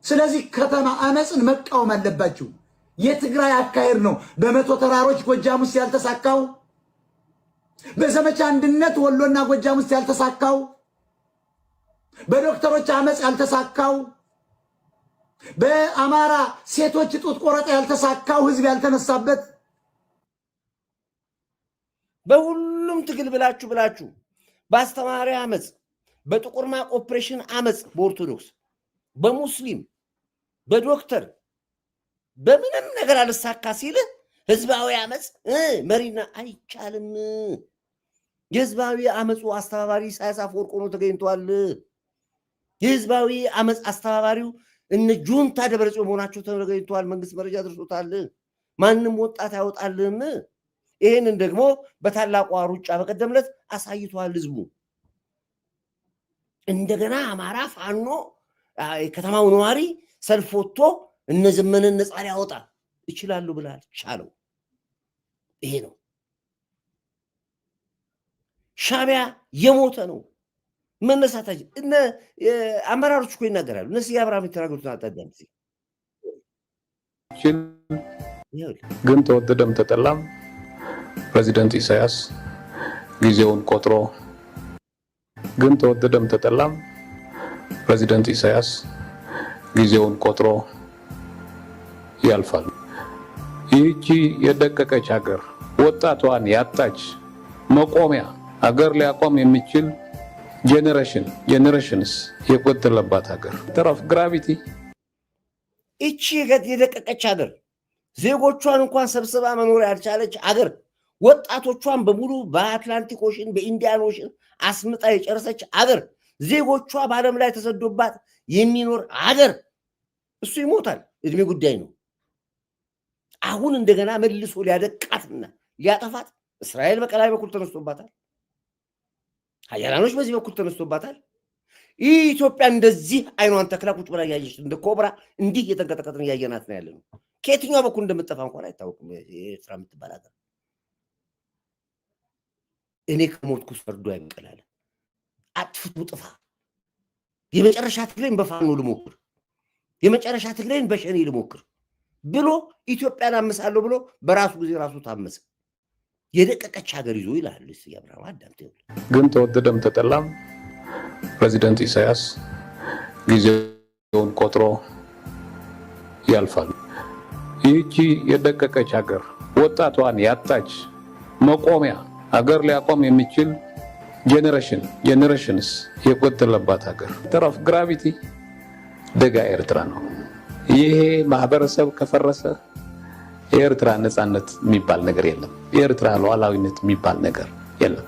ስለዚህ ከተማ አመጽን መቃወም አለባችሁ። የትግራይ አካሄድ ነው በመቶ ተራሮች ጎጃም ውስጥ ያልተሳካው፣ በዘመቻ አንድነት ወሎና ጎጃም ውስጥ ያልተሳካው፣ በዶክተሮች አመጽ ያልተሳካው፣ በአማራ ሴቶች ጡት ቆረጣ ያልተሳካው፣ ህዝብ ያልተነሳበት በሁሉም ትግል ብላችሁ በአስተማሪ አመጽ፣ በጥቁር ማቅ ኦፕሬሽን አመጽ፣ በኦርቶዶክስ፣ በሙስሊም፣ በዶክተር በምንም ነገር አልሳካ ሲል ህዝባዊ አመጽ መሪና አይቻልም። የህዝባዊ አመጹ አስተባባሪ ኢሳያስ አፈወርቅ ሆኖ ተገኝቷል። የህዝባዊ አመጽ አስተባባሪው እነ ጁንታ ደብረጽዮን መሆናቸው ተገኝቷል። መንግስት መረጃ ደርሶታል። ማንም ወጣት ያወጣልም። ይሄንን ደግሞ በታላቋ ሩጫ በቀደምለት አሳይቷል ህዝቡ። እንደገና አማራ ፋኖ ከተማው ነዋሪ ሰልፍ ወጥቶ እነ ዘመነን ነፃ ሊያወጣ ይችላሉ ብላል። ቻለው። ይሄ ነው ሻዕቢያ የሞተ ነው። መነሳታችን እነ አመራሮች እኮ ይናገራሉ። እነሱ የአብርሃም የተናገሩትን አጣዳም ግን ተወደደም ተጠላም ፕሬዚደንት ኢሳያስ ጊዜውን ቆጥሮ ግን ተወደደም ተጠላም ፕሬዚደንት ኢሳያስ ጊዜውን ቆጥሮ ያልፋል። ይህቺ የደቀቀች ሀገር ወጣቷን ያጣች መቆሚያ ሀገር ሊያቆም የሚችል ጄኔሬሽንስ የቆጠለባት ሀገር ተረፍ ግራቪቲ እቺ የደቀቀች ሀገር ዜጎቿን እንኳን ሰብስባ መኖር ያልቻለች ሀገር ወጣቶቿን በሙሉ በአትላንቲክ ኦሽን በኢንዲያን ኦሽን አስምጣ የጨረሰች ሀገር ዜጎቿ በዓለም ላይ ተሰዶባት የሚኖር ሀገር እሱ ይሞታል፣ እድሜ ጉዳይ ነው። አሁን እንደገና መልሶ ሊያደቃትና ሊያጠፋት እስራኤል በቀላይ በኩል ተነስቶባታል። ሀያላኖች በዚህ በኩል ተነስቶባታል። ኢትዮጵያ እንደዚህ አይኗን ተክላ ቁጭ ብላ ያየች እንደ ኮብራ እንዲህ እየተንቀጠቀጥን እያየናት ነው ያለነው። ከየትኛው በኩል እንደምትጠፋ እንኳን አይታወቅም። ኤርትራ የምትባል ሀገር እኔ ከሞትኩ ፈርዶ አይበቀላል። አጥፍቱ ጥፋ። የመጨረሻ ትግሬን በፋኖ ልሞክር፣ የመጨረሻ ትግሬን በሸኔ ልሞክር ብሎ ኢትዮጵያን አመሳለሁ ብሎ በራሱ ጊዜ ራሱ ታመሰ። የደቀቀች ሀገር ይዞ ይላል ያብራራ አዳምጥ። ግን ተወደደም ተጠላም ፕሬዚደንት ኢሳያስ ጊዜውን ቆጥሮ ያልፋል። ይህቺ የደቀቀች ሀገር ወጣቷን ያጣች መቆሚያ ሀገር ሊያቆም የሚችል ጄኔሬሽንስ የቆጠለባት ሀገር ተረፍ ግራቪቲ ደጋ ኤርትራ ነው። ይሄ ማህበረሰብ ከፈረሰ የኤርትራ ነፃነት የሚባል ነገር የለም። የኤርትራ ሉዓላዊነት የሚባል ነገር የለም።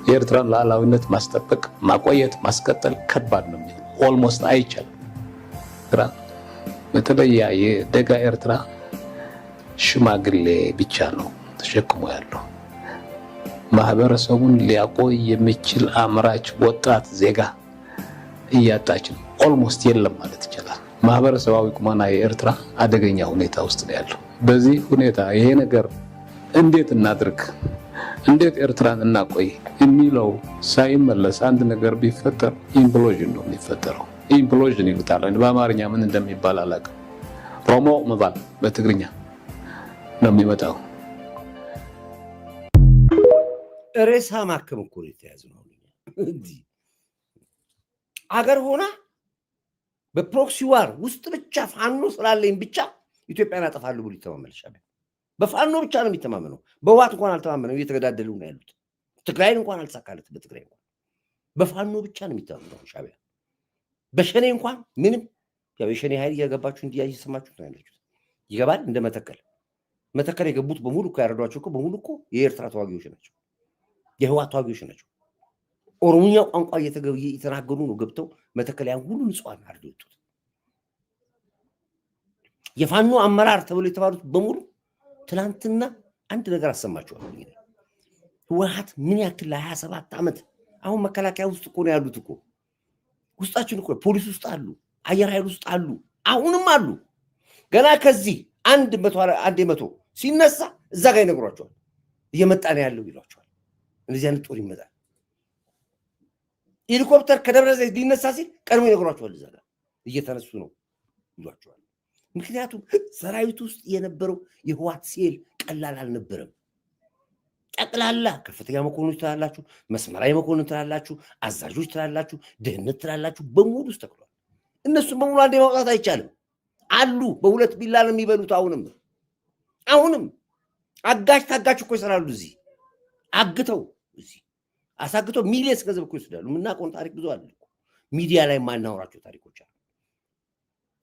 የኤርትራን ሉዓላዊነት ማስጠበቅ፣ ማቆየት፣ ማስቀጠል ከባድ ነው። ኦልሞስት አይቻልም። በተለይ የደጋ ኤርትራ ሽማግሌ ብቻ ነው ተሸክሞ ያለው። ማህበረሰቡን ሊያቆይ የሚችል አምራች ወጣት ዜጋ እያጣች ነው። ኦልሞስት የለም ማለት ይቻላል። ማህበረሰባዊ ቁመና የኤርትራ አደገኛ ሁኔታ ውስጥ ነው ያለው። በዚህ ሁኔታ ይሄ ነገር እንዴት እናድርግ፣ እንዴት ኤርትራን እናቆይ የሚለው ሳይመለስ አንድ ነገር ቢፈጠር ኢምፕሎዥን ነው የሚፈጠረው። ኢምፕሎዥን ይሉታል። በአማርኛ ምን እንደሚባል አላውቅም። ሮሞ መባል በትግርኛ ነው የሚመጣው። ሬሳ ማከም እኮ ነው የተያዘው። አገር ሆና በፕሮክሲ ዋር ውስጥ ብቻ ፋኖ ስላለኝ ብቻ ኢትዮጵያን አጠፋለሁ ብሎ ይተማመናል ሻዕቢያ። በፋኖ ብቻ ነው የሚተማመነው። በዋት እንኳን አልተማመነው፣ እየተገዳደሉ ነው ያሉት። ትግራይን እንኳን አልተሳካለት። በትግራይ እንኳን በፋኖ ብቻ ነው የሚተማመነው ሻዕቢያ። በሸኔ እንኳን ምንም ያው የሸኔ ኃይል እያገባችሁ እንዲያ እየሰማችሁ ነው ያላችሁት። ይገባል። እንደ መተከል የገቡት በሙሉ እኮ ያረዷቸው እኮ በሙሉ እኮ የኤርትራ ተዋጊዎች ናቸው፣ የህወሓት ተዋጊዎች ናቸው። ኦሮሞኛ ቋንቋ እየተናገሩ ነው ገብተው መተከል ያን ሁሉ ንጹሃን አርደው የወጡት። የፋኖ አመራር ተብሎ የተባሉት በሙሉ ትላንትና አንድ ነገር አሰማችኋለሁ። ህወሓት ምን ያክል ለ27 ዓመት አሁን መከላከያ ውስጥ እኮ ነው ያሉት እኮ ውስጣችን እኮ ፖሊስ ውስጥ አሉ፣ አየር ኃይል ውስጥ አሉ፣ አሁንም አሉ። ገና ከዚህ 100 ሲነሳ እዛ ጋር ይነግሯቸዋል። እየመጣ ነው ያለው ይሏቸዋል። እንደዚህ አይነት ጦር ይመጣል። ሄሊኮፕተር ከደብረ ዘይት ሊነሳ ሲል ቀድሞ ይነግሯቸዋል። እዛ ጋር እየተነሱ ነው ይሏቸዋል። ምክንያቱም ሰራዊት ውስጥ የነበረው የህወሓት ሴል ቀላል አልነበረም። ጠቅላላ ከፍተኛ መኮንኖች ትላላችሁ፣ መስመራዊ መኮንን ትላላችሁ፣ አዛዦች ትላላችሁ፣ ደህንነት ትላላችሁ፣ በሙሉ ውስጥ ተክሏል። እነሱም በሙሉ አንዴ ማውጣት አይቻልም አሉ። በሁለት ቢላ ነው የሚበሉት። አሁንም አጋች ታጋች እኮ ይሰራሉ። እዚህ አግተው እዚህ አሳግተው ሚሊየንስ ገንዘብ እኮ ይወስዳሉ። የምናውቀውን ታሪክ ብዙ አለ እኮ ሚዲያ ላይ የማናወራቸው ታሪኮች አሉ።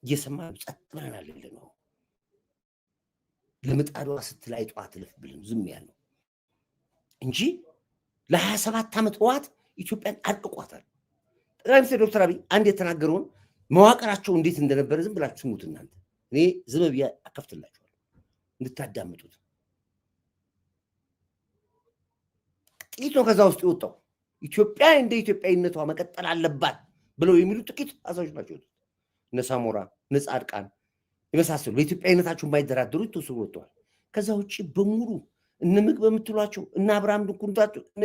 እየሰማን ጸጥ ብለናል። ነው ለምጣዷ ስትል አይጧ አትለፍ ብለን ዝም ያልነው እንጂ ለ27 ዓመት ህወሓት ኢትዮጵያን አድቅቋታል። ጠቅላይ ሚኒስትር ዶክተር አብይ አንድ የተናገረውን መዋቅራቸው እንዴት እንደነበረ ዝም ብላችሁ ስሙት እናንተ። እኔ ዝም ብዬ አከፍትላችኋለሁ እንድታዳምጡት። ጥቂት ነው ከዛ ውስጥ የወጣው። ኢትዮጵያ እንደ ኢትዮጵያዊነቷ መቀጠል አለባት ብለው የሚሉ ጥቂት አዛዦች ናቸው። እነ ሳሞራ እነ ጻድቃን የመሳሰሉ በኢትዮጵያዊነታቸው የማይደራደሩ የተወሰኑ ወጥተዋል። ከዛ ውጭ በሙሉ እነ ምግብ የምትሏቸው እነ አብርሃም ድንኩንታቸው እነ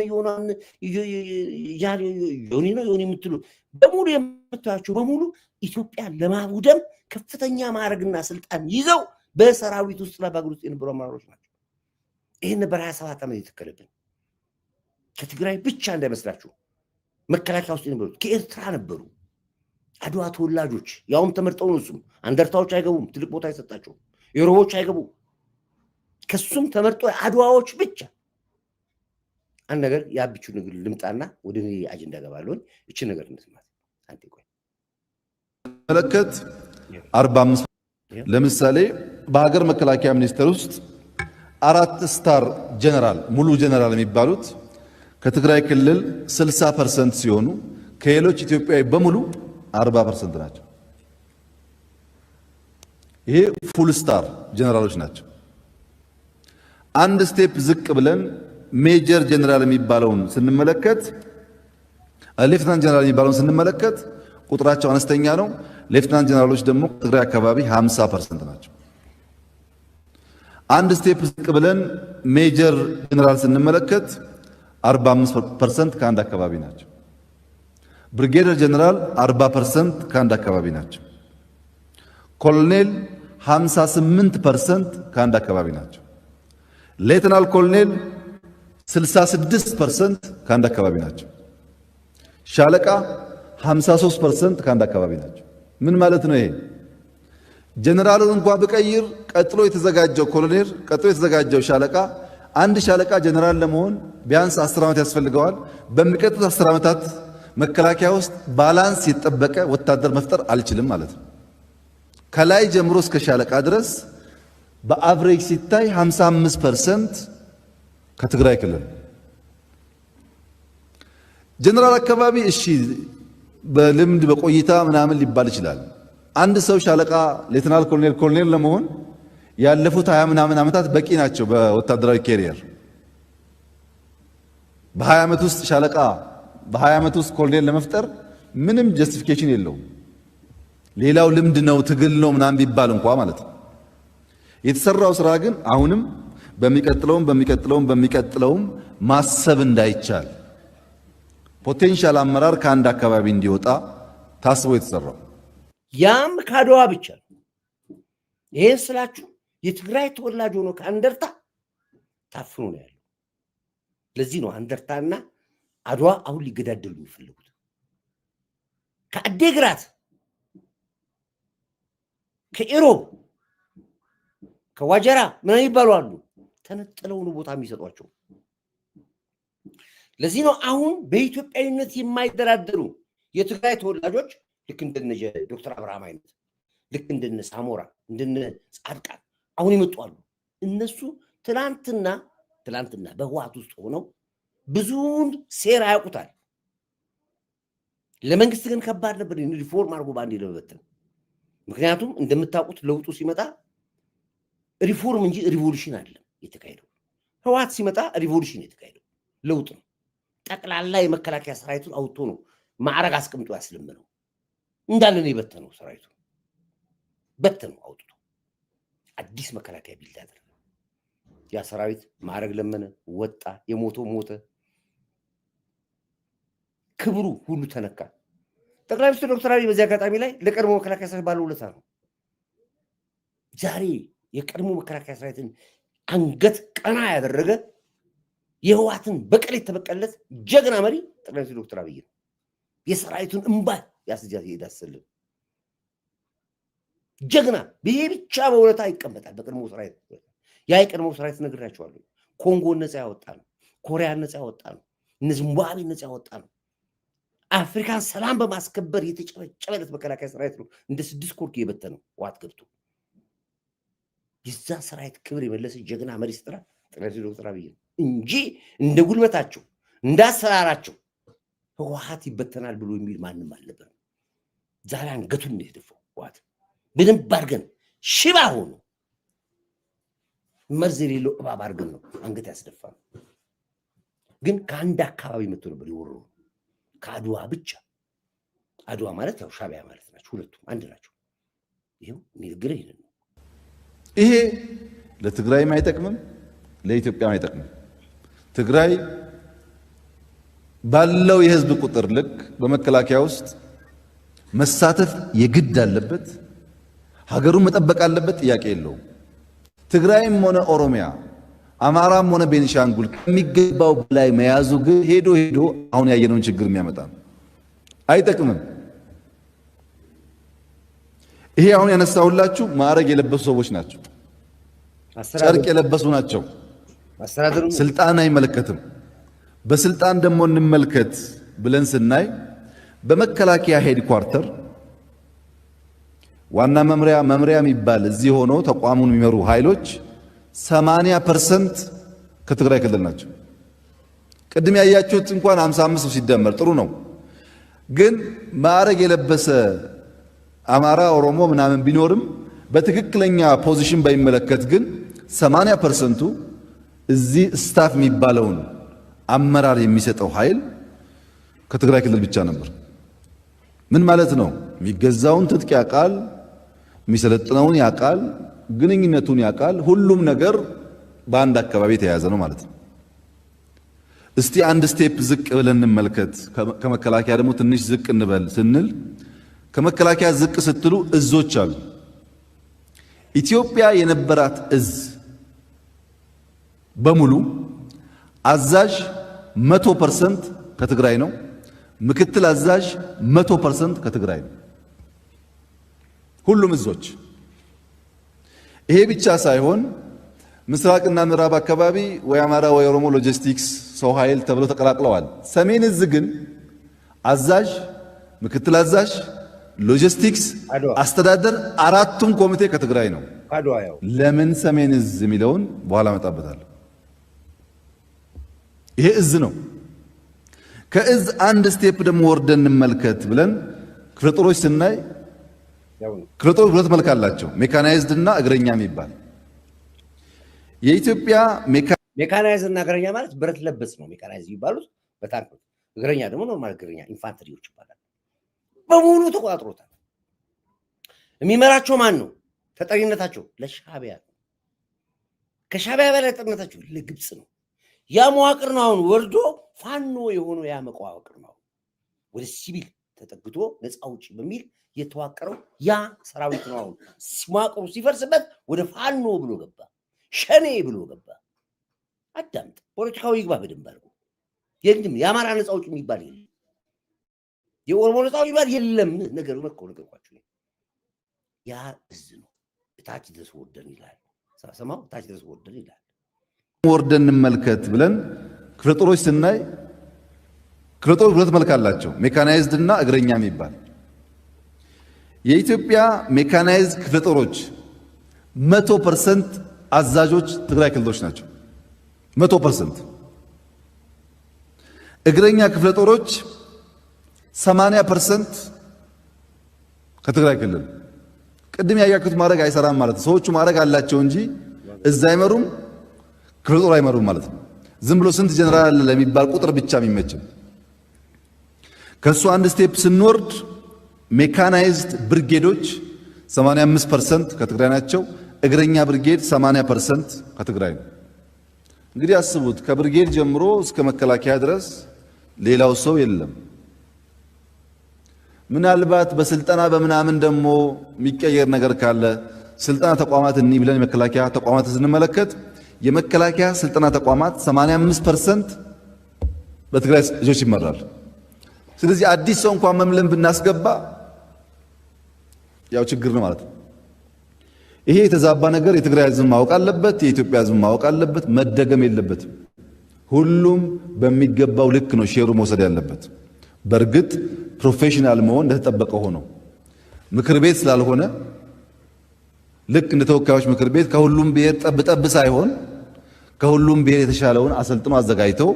ዮኒ የምትሉ በሙሉ የምትሏቸው በሙሉ ኢትዮጵያ ለማውደም ከፍተኛ ማዕረግና ስልጣን ይዘው በሰራዊት ውስጥ ላይ በአገር ውስጥ የነበሩ አመራሮች ናቸው። ይህን ነበር 27 ዓመት የተከለብን። ከትግራይ ብቻ እንዳይመስላችሁ መከላከያ ውስጥ የነበሩት ከኤርትራ ነበሩ። አድዋ ተወላጆች ያውም ተመርጠው ነው። እሱም አንደርታዎች አይገቡም፣ ትልቅ ቦታ አይሰጣቸውም። የሮቦች አይገቡም። ከሱም ተመርጦ አድዋዎች ብቻ። አንድ ነገር ያብቹ ነገር ልምጣና ወደ እኔ አጀንዳ ገባለሁኝ። እቺ ነገር እንስማት። አንተ ቆይ መለከት 45 ለምሳሌ በሀገር መከላከያ ሚኒስቴር ውስጥ 4 ስታር ጀነራል ሙሉ ጀነራል የሚባሉት ከትግራይ ክልል 60% ሲሆኑ ከሌሎች ኢትዮጵያዊ በሙሉ 40% ናቸው። ይሄ ፉል ስታር ጀነራሎች ናቸው። አንድ ስቴፕ ዝቅ ብለን ሜጀር ጀነራል የሚባለውን ስንመለከት ሌፍትናንት ጀነራል የሚባለውን ስንመለከት ቁጥራቸው አነስተኛ ነው። ሌፍትናንት ጀነራሎች ደግሞ ትግራይ አካባቢ 50% ናቸው። አንድ ስቴፕ ዝቅ ብለን ሜጀር ጀነራል ስንመለከት 45% ከአንድ አካባቢ ናቸው። ብሪጌደር ጀነራል 40% ከአንድ አካባቢ ናቸው። ኮሎኔል 58% ከአንድ አካባቢ ናቸው። ሌተናል ኮሎኔል 66% ከአንድ አካባቢ ናቸው። ሻለቃ 53% ከአንድ አካባቢ ናቸው። ምን ማለት ነው ይሄ? ጀነራሉን እንኳን ብቀይር ቀጥሎ የተዘጋጀው ኮሎኔል፣ ቀጥሎ የተዘጋጀው ሻለቃ፣ አንድ ሻለቃ ጀነራል ለመሆን ቢያንስ 10 ዓመት ያስፈልገዋል። በሚቀጥሉት 10 ዓመታት መከላከያ ውስጥ ባላንስ የተጠበቀ ወታደር መፍጠር አልችልም ማለት ነው። ከላይ ጀምሮ እስከ ሻለቃ ድረስ በአቨሬጅ ሲታይ 55% ከትግራይ ክልል። ጀነራል አካባቢ እሺ በልምድ በቆይታ ምናምን ሊባል ይችላል። አንድ ሰው ሻለቃ፣ ሌተናል ኮሎኔል ለመሆን ያለፉት 20 ምናምን ዓመታት በቂ ናቸው በወታደራዊ ኬሪየር። በ20 ዓመት ውስጥ ሻለቃ፣ በ20 ዓመት ውስጥ ኮሎኔል ለመፍጠር ምንም ጀስቲፊኬሽን የለውም። ሌላው ልምድ ነው ትግል ነው ምናምን ቢባል እንኳ ማለት ነው። የተሰራው ስራ ግን አሁንም በሚቀጥለውም ማሰብ እንዳይቻል ፖቴንሻል አመራር ከአንድ አካባቢ እንዲወጣ ታስቦ የተሰራው ያም ካድዋ ብቻ ነው። ይሄን ስላችሁ የትግራይ ተወላጅ ሆኖ ከአንደርታ ታፍኖ ነው ያለው። ለዚህ ነው አንደርታና አድዋ አሁን ሊገዳደሉ የሚፈልጉት። ከአዴግራት ከኢሮብ ከዋጀራ ምን ይባሉ አሉ ተነጥለው ነው ቦታ የሚሰጧቸው። ለዚህ ነው አሁን በኢትዮጵያዊነት የማይደራደሩ የትግራይ ተወላጆች ልክ እንደነ ዶክተር አብርሃም አይነት ልክ እንደነ ሳሞራ እንደነ ጻድቃን አሁን ይመጣሉ። እነሱ ትላንትና በህወሓት ውስጥ ሆነው ብዙውን ሴራ ያውቁታል። ለመንግስት ግን ከባድ ነበር ሪፎርም አድርጎ ባንዴ ለመበተን። ምክንያቱም እንደምታውቁት ለውጡ ሲመጣ ሪፎርም እንጂ ሪቮሉሽን አይደለም የተካሄደው። ህወሓት ሲመጣ ሪቮሉሽን የተካሄደው ለውጥ ነው። ጠቅላላ የመከላከያ ሰራዊቱን አውጥቶ ነው ማዕረግ አስቀምጦ ያስለመነው። እንዳለ ነው የበተነው። ሰራዊቱ በተነው አውጥቶ አዲስ መከላከያ ቢልድ አደረገ። ያ ሰራዊት ማዕረግ ለመነ፣ ወጣ፣ የሞተው ሞተ፣ ክብሩ ሁሉ ተነካ። ጠቅላይ ሚኒስትር ዶክተር አብይ በዚህ አጋጣሚ ላይ ለቀድሞ መከላከያ ሰራዊት ባለውለታ ነው። ዛሬ የቀድሞ መከላከያ ሰራዊትን አንገት ቀና ያደረገ የህወሓትን በቀል የተበቀለት ጀግና መሪ ጠቅላይ ሚኒስትር ዶክተር አብይ ነው። የሰራዊቱን እንባ ያዳሰልን ጀግና። ይሄ ብቻ በውለታ ይቀመጣል በቀድሞ ሰራዊት። ያ የቀድሞ ሰራዊት ነግራቸዋለሁ። ኮንጎን ነፃ ያወጣ ነው። ኮሪያን ነፃ ያወጣ ነው። ዚምባብዌን ነፃ ያወጣ ነው። አፍሪካን ሰላም በማስከበር የተጨበጨበለት መከላከያ ሰራዊት ነው። እንደ 6 ኮርክ የበተነው ህወሓት ገብቶ የዛ ሰራዊት ክብር የመለሰ ጀግና መሪ ስጥራ ጠቅላይ ሚኒስትር ዶክተር አብይ እንጂ እንደ ጉልበታቸው እንዳሰራራቸው ህወሓት ይበተናል ብሎ የሚል ማንም አልነበረም። ዛሬ አንገቱን ነው የደፋው ህወሓት። በደንብ አድርገን ሽባ ሆኖ መርዝ የሌለው እባብ አድርገን ነው አንገት ያስደፋ ነው። ግን ከአንድ አካባቢ መጥቶ ነበር የወረሩ ከአድዋ ብቻ። አድዋ ማለት ያው ሻዕቢያ ማለት ናቸው። ሁለቱም አንድ ናቸው። ይሄው ንግግር ይሄን ነው። ይሄ ለትግራይም አይጠቅምም፣ ለኢትዮጵያም አይጠቅምም። ትግራይ ባለው የህዝብ ቁጥር ልክ በመከላከያ ውስጥ መሳተፍ የግድ አለበት። ሀገሩን መጠበቅ አለበት፣ ጥያቄ የለውም። ትግራይም ሆነ ኦሮሚያ፣ አማራም ሆነ ቤኒሻንጉል ከሚገባው በላይ መያዙ ግን ሄዶ አሁን ያየነውን ችግር የሚያመጣ ነው። አይጠቅምም። ይሄ አሁን ያነሳሁላችሁ ማዕረግ የለበሱ ሰዎች ናቸው። ጨርቅ የለበሱ ናቸው። ስልጣን አይመለከትም። በስልጣን ደግሞ እንመልከት ብለን ስናይ በመከላከያ ሄድኳርተር ዋና መምሪያ የሚባል እዚህ ሆኖ ተቋሙን የሚመሩ ኃይሎች 80% ከትግራይ ክልል ናቸው። ቅድም ያያችሁት እንኳን 55 ሲደመር ጥሩ ነው። ግን ማዕረግ የለበሰ አማራ፣ ኦሮሞ ምናምን ቢኖርም በትክክለኛ ፖዚሽን ባይመለከት ግን 80%ቱ እዚህ ስታፍ የሚባለውን አመራር የሚሰጠው ኃይል ከትግራይ ክልል ብቻ ነበር። ምን ማለት ነው? የሚገዛውን ትጥቅ ያውቃል፣ የሚሰለጥነውን ያውቃል፣ ግንኙነቱን ያውቃል። ሁሉም ነገር በአንድ አካባቢ የተያያዘ ነው ማለት ነው። እስቲ አንድ ስቴፕ ዝቅ ብለን እንመልከት። ከመከላከያ ደግሞ ትንሽ ዝቅ እንበል ስንል ከመከላከያ ዝቅ ስትሉ እዞች አሉ። ኢትዮጵያ የነበራት እዝ በሙሉ አዛዥ 100% ከትግራይ ነው። ምክትል አዛዥ 100% ከትግራይ ነው። ሁሉም እዞች። ይሄ ብቻ ሳይሆን ምስራቅና ምዕራብ አካባቢ ወይ አማራ ወይ ኦሮሞ ሎጂስቲክስ ሰው ኃይል ተብለው ተቀላቅለዋል። ሰሜን እዝ ግን አዛዥ፣ ምክትል አዛዥ፣ ሎጂስቲክስ፣ አስተዳደር አራቱም ኮሚቴ ከትግራይ ነው። ለምን ሰሜን እዝ የሚለውን በኋላ መጣበታለሁ። ይሄ እዝ ነው። ከእዝ አንድ ስቴፕ ደግሞ ወርደን እንመልከት ብለን ክፍለ ጦሮች ስናይ ክፍለ ጦሮች ሁለት መልክ አላቸው፣ ሜካናይዝድ እና እግረኛ የሚባል። የኢትዮጵያ ሜካናይዝድ እና እግረኛ ማለት ብረት ለበስ ነው። ሜካናይዝድ የሚባሉት በታንክ፣ እግረኛ ደግሞ ኖርማል እግረኛ ኢንፋንትሪዎች ይባላል። በሙሉ ተቆጣጥሮታል። የሚመራቸው ማን ነው? ተጠሪነታቸው ለሻዕቢያ ነው። ከሻዕቢያ በላይ ተጠሪነታቸው ለግብፅ ነው። ያ መዋቅር ነው አሁን ወርዶ ፋኖ የሆነው ያ መዋቅር ነው ወደ ሲቪል ተጠግቶ ነፃ አውጪ በሚል የተዋቀረው ያ ሰራዊት ነው። አሁን መዋቅሩ ሲፈርስበት ወደ ፋኖ ብሎ ገባ፣ ሸኔ ብሎ ገባ። አዳምጥ፣ ፖለቲካው ይግባ በደንብ አድርጎ። የለም የአማራ ነፃ አውጪ የሚባል የለም፣ የኦሮሞ ነፃ አውጪ የሚባል የለም። ነገርኳችሁ። ያ እዝ ነው። ታች ድረስ ወርደን ይላል፣ ሰማው ታች ድረስ ወርደን ይላል። ወርደን እንመልከት ብለን ክፍለ ጦሮች ስናይ ክፍለ ጦሮች ሁለት መልክ አላቸው፣ ሜካናይዝድ እና እግረኛ የሚባል። የኢትዮጵያ ሜካናይዝድ ክፍለ ጦሮች 100% አዛዦች ትግራይ ክልሎች ናቸው። 100%። እግረኛ ክፍለ ጦሮች 80% ከትግራይ ክልል። ቅድም ያያችሁት ማድረግ አይሰራም ማለት ነው። ሰዎቹ ማድረግ አላቸው እንጂ እዛ አይመሩም፣ ክፍለ ጦር አይመሩም ማለት ነው። ዝም ብሎ ስንት ጀነራል አለ ለሚባል ቁጥር ብቻ የሚመችም። ከሱ አንድ ስቴፕ ስንወርድ ሜካናይዝድ ብርጌዶች 85% ከትግራይ ናቸው። እግረኛ ብርጌድ 80% ከትግራይ ነው። እንግዲህ አስቡት ከብርጌድ ጀምሮ እስከ መከላከያ ድረስ ሌላው ሰው የለም። ምናልባት በስልጠና በምናምን ደግሞ የሚቀየር ነገር ካለ ስልጠና ተቋማት እኒ ብለን የመከላከያ ተቋማት ስንመለከት የመከላከያ ስልጠና ተቋማት 85% በትግራይ ልጆች ይመራል። ስለዚህ አዲስ ሰው እንኳን መምለን ብናስገባ ያው ችግር ነው ማለት ነው። ይሄ የተዛባ ነገር የትግራይ ህዝብ ማወቅ አለበት፣ የኢትዮጵያ ህዝብ ማወቅ አለበት። መደገም የለበትም። ሁሉም በሚገባው ልክ ነው ሼሩ መውሰድ ያለበት። በእርግጥ ፕሮፌሽናል መሆን እንደተጠበቀ ሆኖ ምክር ቤት ስላልሆነ ልክ እንደ ተወካዮች ምክር ቤት ከሁሉም ብሔር ጠብጠብ ሳይሆን ከሁሉም ብሔር የተሻለውን አሰልጥኖ አዘጋጅተው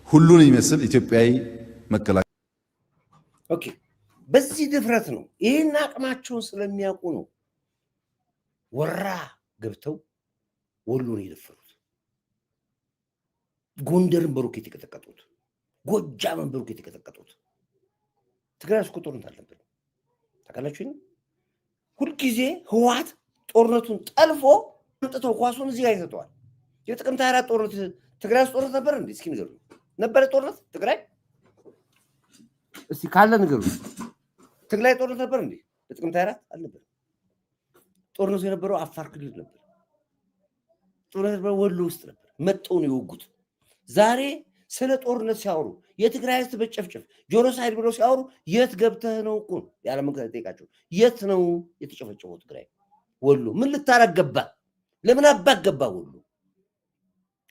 ሁሉን ይመስል ኢትዮጵያዊ መከላከያ ኦኬ። በዚህ ድፍረት ነው ይሄን አቅማቸውን ስለሚያውቁ ነው ወራ ገብተው ወሎን የደፈሩት፣ ጎንደርን በሮኬት የተቀጠቀጡት፣ ጎጃምን በሮኬት የተቀጠቀጡት። ትግራይ ውስጥ ጦርነት አልነበረ ታውቃላችሁ። ሁልጊዜ ህወሓት ጦርነቱን ጠልፎ አምጥተው ኳሱን እዚህ ጋር ይሰጠዋል። የጥቅምት 24 ጦርነት ትግራይ ውስጥ ጦርነት ነበር እንዴ? እስኪ ንገሩ። ነበረ ጦርነት ትግራይ? እስኪ ካለ ንገሩ። ትግራይ ጦርነት ነበር እንዴ? በጥቅምት 24 አልነበረ። ጦርነቱ የነበረው አፋር ክልል ነበር። ጦርነት የነበረው ወሎ ውስጥ ነበር። መጥተው ነው የወጉት። ዛሬ ስለ ጦርነት ሲያወሩ የትግራይ ህዝብ በጨፍጨፍ ጄኖሳይድ ብለው ሲያወሩ የት ገብተህ ነው እኮ ያለ መንገድ ጠይቃቸው። የት ነው የተጨፈጨፈው ትግራይ? ወሎ። ምን ልታረግ ገባ? ለምን አባክ ገባ? ወሎ።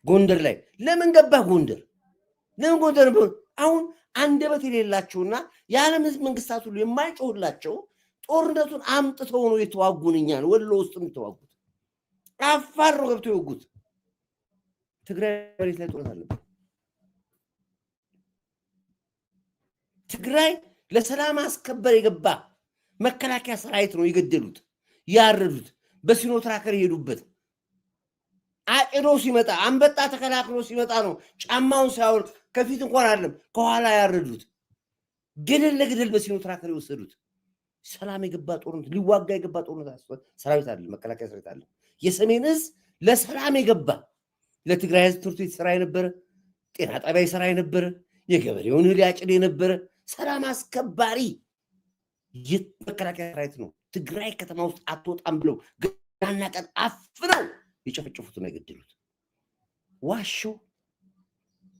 ጎንደር ላይ ለምን ገባ? ጎንደር ለምን ጎንደር? አሁን አንደበት የሌላቸውና የዓለም ህዝብ መንግስታት ሁሉ የማይጮህላቸው ጦርነቱን አምጥተው ነው የተዋጉን። እኛን ወሎ ውስጥ የተዋጉት አፋር ነው ገብተው የወጉት። ትግራይ መሬት ላይ ጦርነት አለበት። ትግራይ ለሰላም አስከበር የገባ መከላከያ ሰራዊት ነው የገደሉት፣ ያረዱት፣ በሲኖትራከር የሄዱበት። አጭዶ ሲመጣ አንበጣ ተከላክሎ ሲመጣ ነው ጫማውን ሳያወልቅ ከፊት እንኳን አይደለም ከኋላ ያረዱት። ገደል ለገደል በሲኖትራከር የወሰዱት። ሰላም የገባ ጦርነት፣ ሊዋጋ የገባ ጦርነት ሰራዊት አለ፣ መከላከያ ሰራዊት አለ። የሰሜን እዝ ለሰላም የገባ ለትግራይ ህዝብ ትምህርት ቤት ሰራ የነበረ፣ ጤና ጣቢያ ሰራ የነበረ፣ የገበሬውን እህል ያጭድ የነበረ ሰላም አስከባሪ የመከላከያ ሰራዊት ነው። ትግራይ ከተማ ውስጥ አትወጣም ብለው ገናና ቀን አፍነው የጨፈጨፉትና የገደሉት። ዋሾ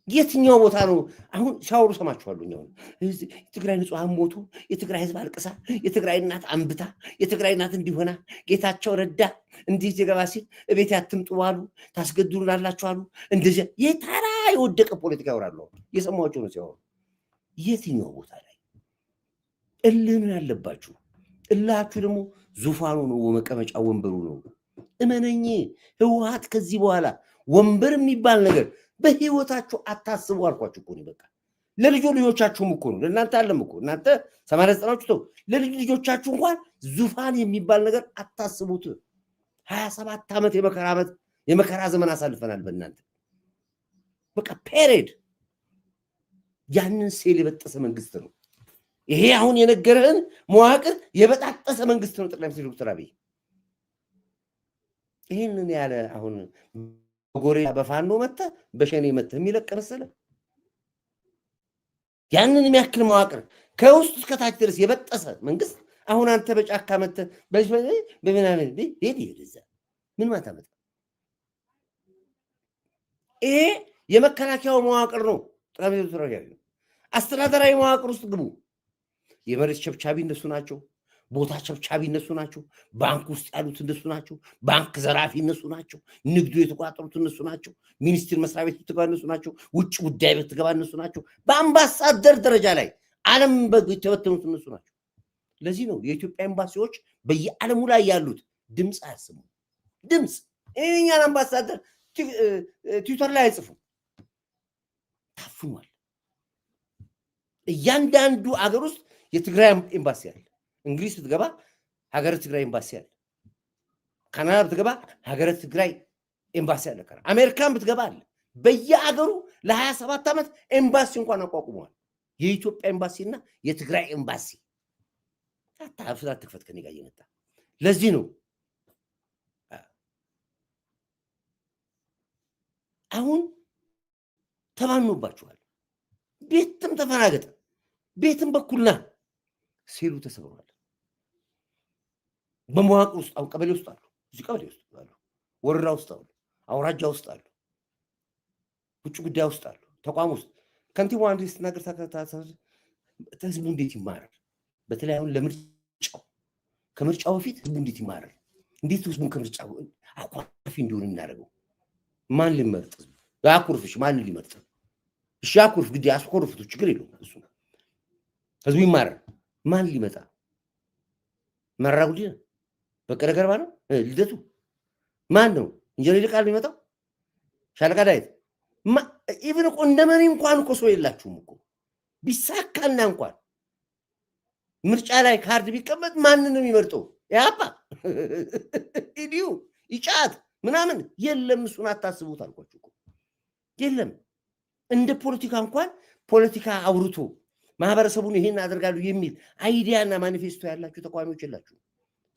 የትኛው ቦታ ነው? አሁን ሲያወሩ ሰማችኋለሁ። እኛው የትግራይ ንጹሃን ሞቱ፣ የትግራይ ህዝብ አልቅሳ፣ የትግራይ እናት አንብታ፣ የትግራይ እናት እንዲሆና ጌታቸው ረዳ እንዲህ ዘገባ ሲል እቤት ያትምጡ አሉ፣ ታስገድሉናላችሁ አሉ። እንደዚህ የተራ የወደቀ ፖለቲካ ያወራሉ። የሰማችሁ ነው ሲያወሩ። የትኛው ቦታ ላይ እልህ ነው ያለባችሁ? እላችሁ ደግሞ ዙፋኑ ነው፣ መቀመጫ ወንበሩ ነው። እመነኝ ህወሓት ከዚህ በኋላ ወንበር የሚባል ነገር በህይወታችሁ አታስቡ አልኳችሁ እኮ ነው። በቃ ለልጆ ልጆቻችሁም እኮ ነው። ለእናንተ አለም እኮ እናንተ 89ዎቹ ተው፣ ለልጅ ልጆቻችሁ እንኳን ዙፋን የሚባል ነገር አታስቡት። 27 ዓመት የመከራ ዘመን አሳልፈናል በእናንተ በቃ ፔሬድ። ያንን ሴል የበጠሰ መንግስት ነው ይሄ። አሁን የነገረህን መዋቅር የበጣጠሰ መንግስት ነው ጠቅላይ ሚኒስትር ዶክተር አብይ። ይህንን ያለ አሁን ጎሬ በፋኖ መተ በሸኔ መተ የሚለቅ መሰለ? ያንን የሚያክል መዋቅር ከውስጥ እስከ ታች ድረስ የበጠሰ መንግስት አሁን አንተ በጫካ መተ በምናምን ይሄድዛ ምን ማታመጣ? ይሄ የመከላከያው መዋቅር ነው። ጠቅላይ ሚኒስትር አስተዳደራዊ መዋቅር ውስጥ ግቡ። የመሬት ቸብቻቢ እነሱ ናቸው። ቦታ ቸብቻቢ እነሱ ናቸው። ባንክ ውስጥ ያሉት እነሱ ናቸው። ባንክ ዘራፊ እነሱ ናቸው። ንግዱ የተቋጠሩት እነሱ ናቸው። ሚኒስትር መስሪያ ቤት ትገባ እነሱ ናቸው። ውጭ ጉዳይ ቤት ትገባ እነሱ ናቸው። በአምባሳደር ደረጃ ላይ ዓለም የተበተኑት እነሱ ናቸው። ለዚህ ነው የኢትዮጵያ ኤምባሲዎች በየዓለሙ ላይ ያሉት ድምፅ አያሰሙ። ድምፅ እኛን አምባሳደር ትዊተር ላይ አይጽፉም። ታፍኗል። እያንዳንዱ አገር ውስጥ የትግራይ ኤምባሲ አለ። እንግሊዝ ብትገባ ሀገረ ትግራይ ኤምባሲ አለ። ካናዳ ብትገባ ሀገረ ትግራይ ኤምባሲ አለ። አሜሪካን ብትገባ አለ። በየአገሩ ለ27 ዓመት ኤምባሲ እንኳን አቋቁመዋል። የኢትዮጵያ ኤምባሲና የትግራይ ኤምባሲ አፍራት ተከፈት ከኔ ጋር እየመጣ ለዚህ ነው አሁን ተባኑባችኋል። ቤትም ተፈናገጠ፣ ቤትም በኩልና ሴሉ ተሰብሯል። በመዋቅር ውስጥ አሁን ቀበሌ ውስጥ አሉ፣ እዚህ ቀበሌ ውስጥ አሉ፣ ወረዳ ውስጥ አሉ፣ አውራጃ ውስጥ አሉ፣ ውጭ ጉዳይ ውስጥ አሉ፣ ተቋም ውስጥ ከንቲባው አንድ ስትናገር ህዝቡ እንዴት ይማራል? በተለይ አሁን ለምርጫው ከምርጫው በፊት ህዝቡ እንዴት ይማራል? እንዴት ህዝቡን ከምርጫው አኳፊ እንዲሆን እናደርገው? ማን ሊመርጥ? ያኩርፍሽ ማን ሊመርጥ? እሺ ያኩርፍ ግድ ያስኮርፍቱ ችግር የለውም እሱ ህዝቡ ይማራል። ማን ሊመጣ? መራጉዲ በቀለ ገርባ ነው ልደቱ ማን ነው? እንጀራ ይልቃል ሊመጣው? ሻለቃ ዳዊት ኢቭን እኮ እንደመሪ እንኳን እኮ ሰው የላችሁም እኮ ቢሳካና እንኳን ምርጫ ላይ ካርድ ቢቀመጥ ማንን ነው የሚመርጠው? ያባ ኢዲዩ ይጫት ምናምን የለም። እሱን አታስቡት አልኳችሁ እኮ የለም። እንደ ፖለቲካ እንኳን ፖለቲካ አውርቶ ማህበረሰቡን ይሄን አደርጋሉ የሚል አይዲያና ማኒፌስቶ ያላችሁ ተቋሚዎች የላችሁ።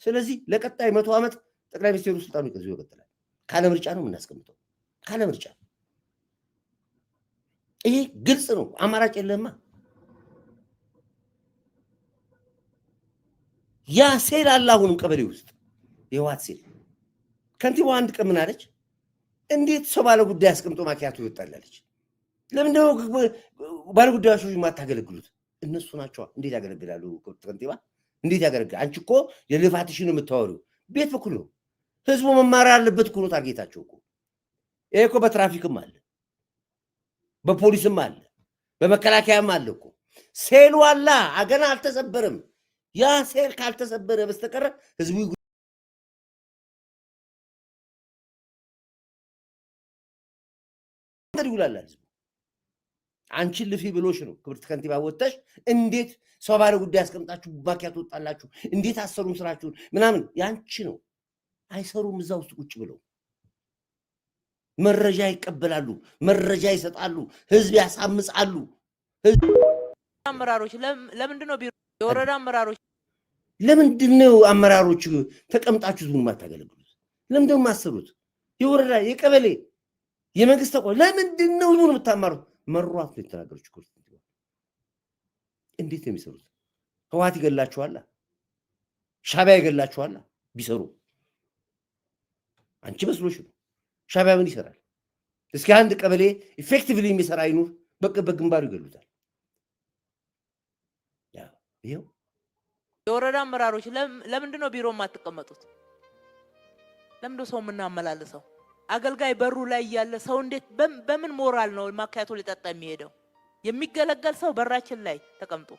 ስለዚህ ለቀጣይ 100 ዓመት ጠቅላይ ሚኒስትሩ ስልጣኑ ይቀጥላል። ካለ ምርጫ ነው የምናስቀምጠው፣ ካለ ምርጫ። ይሄ ግልጽ ነው። አማራጭ የለማ። ያ ሴል አለ አሁንም ቀበሌ ውስጥ የዋት ሴል ከንቲባው አንድ ቀን ምን አለች? እንዴት ሰው ባለ ጉዳይ አስቀምጦ ማኪያቱ ይወጣላለች? ለምንድነው ባለ ጉዳዮች የማታገለግሉት? እነሱ ናቸው። እንዴት ያገለግላሉ? ከንቲባ እንዴት ያገለግላል? አንቺ እኮ የልፋትሽን የምታወሪው ቤት በኩል ነው። ህዝቡ መማር ያለበት እኮ ነው ታርጌታቸው እኮ። ይሄ እኮ በትራፊክም አለ፣ በፖሊስም አለ፣ በመከላከያም አለ እኮ። ሴሉ አላ አገና አልተሰበረም። ያ ሴል ካልተሰበረ በስተቀር ህዝቡ ይውላል። ህዝቡ አንቺን ልፊ ብሎሽ ነው ክብርት ከንቲባ ወጥተሽ እንዴት ሰው ባለ ጉዳይ አስቀምጣችሁ ባኪያት ወጣላችሁ፣ እንዴት አሰሩም ስራችሁን ምናምን ያንቺ ነው። አይሰሩም። እዛ ውስጥ ቁጭ ብለው መረጃ ይቀበላሉ፣ መረጃ ይሰጣሉ፣ ህዝብ ያሳምጻሉ። አመራሮች ለምንድን ነው የወረዳ አመራሮች ለምንድን ነው አመራሮች ተቀምጣችሁ ዝም ማታገለግሉት? ለምንድን ነው ማሰሩት? የወረዳ የቀበሌ የመንግስት ተቋም ለምንድን ነው ዝም የምታማሩት? መሯት ነው የተናገረች እኮ። እንዴት ነው የሚሰሩት? ህወሓት ይገላችኋል፣ ሻዕቢያ ይገላችኋል ቢሰሩ። አንቺ መስሎሽ ነው። ሻዕቢያ ምን ይሰራል? እስኪ አንድ ቀበሌ ኢፌክቲቭሊ የሚሰራ አይኑር። በግንባሩ ይገሉታል። ይሄው የወረዳ አመራሮች ለምንድን ነው ቢሮ የማትቀመጡት? ለምንድን ነው ሰው የምናመላልሰው? አገልጋይ በሩ ላይ ያለ ሰው እንዴት በምን ሞራል ነው ማካያቶ ሊጠጣ የሚሄደው? የሚገለገል ሰው በራችን ላይ ተቀምጦ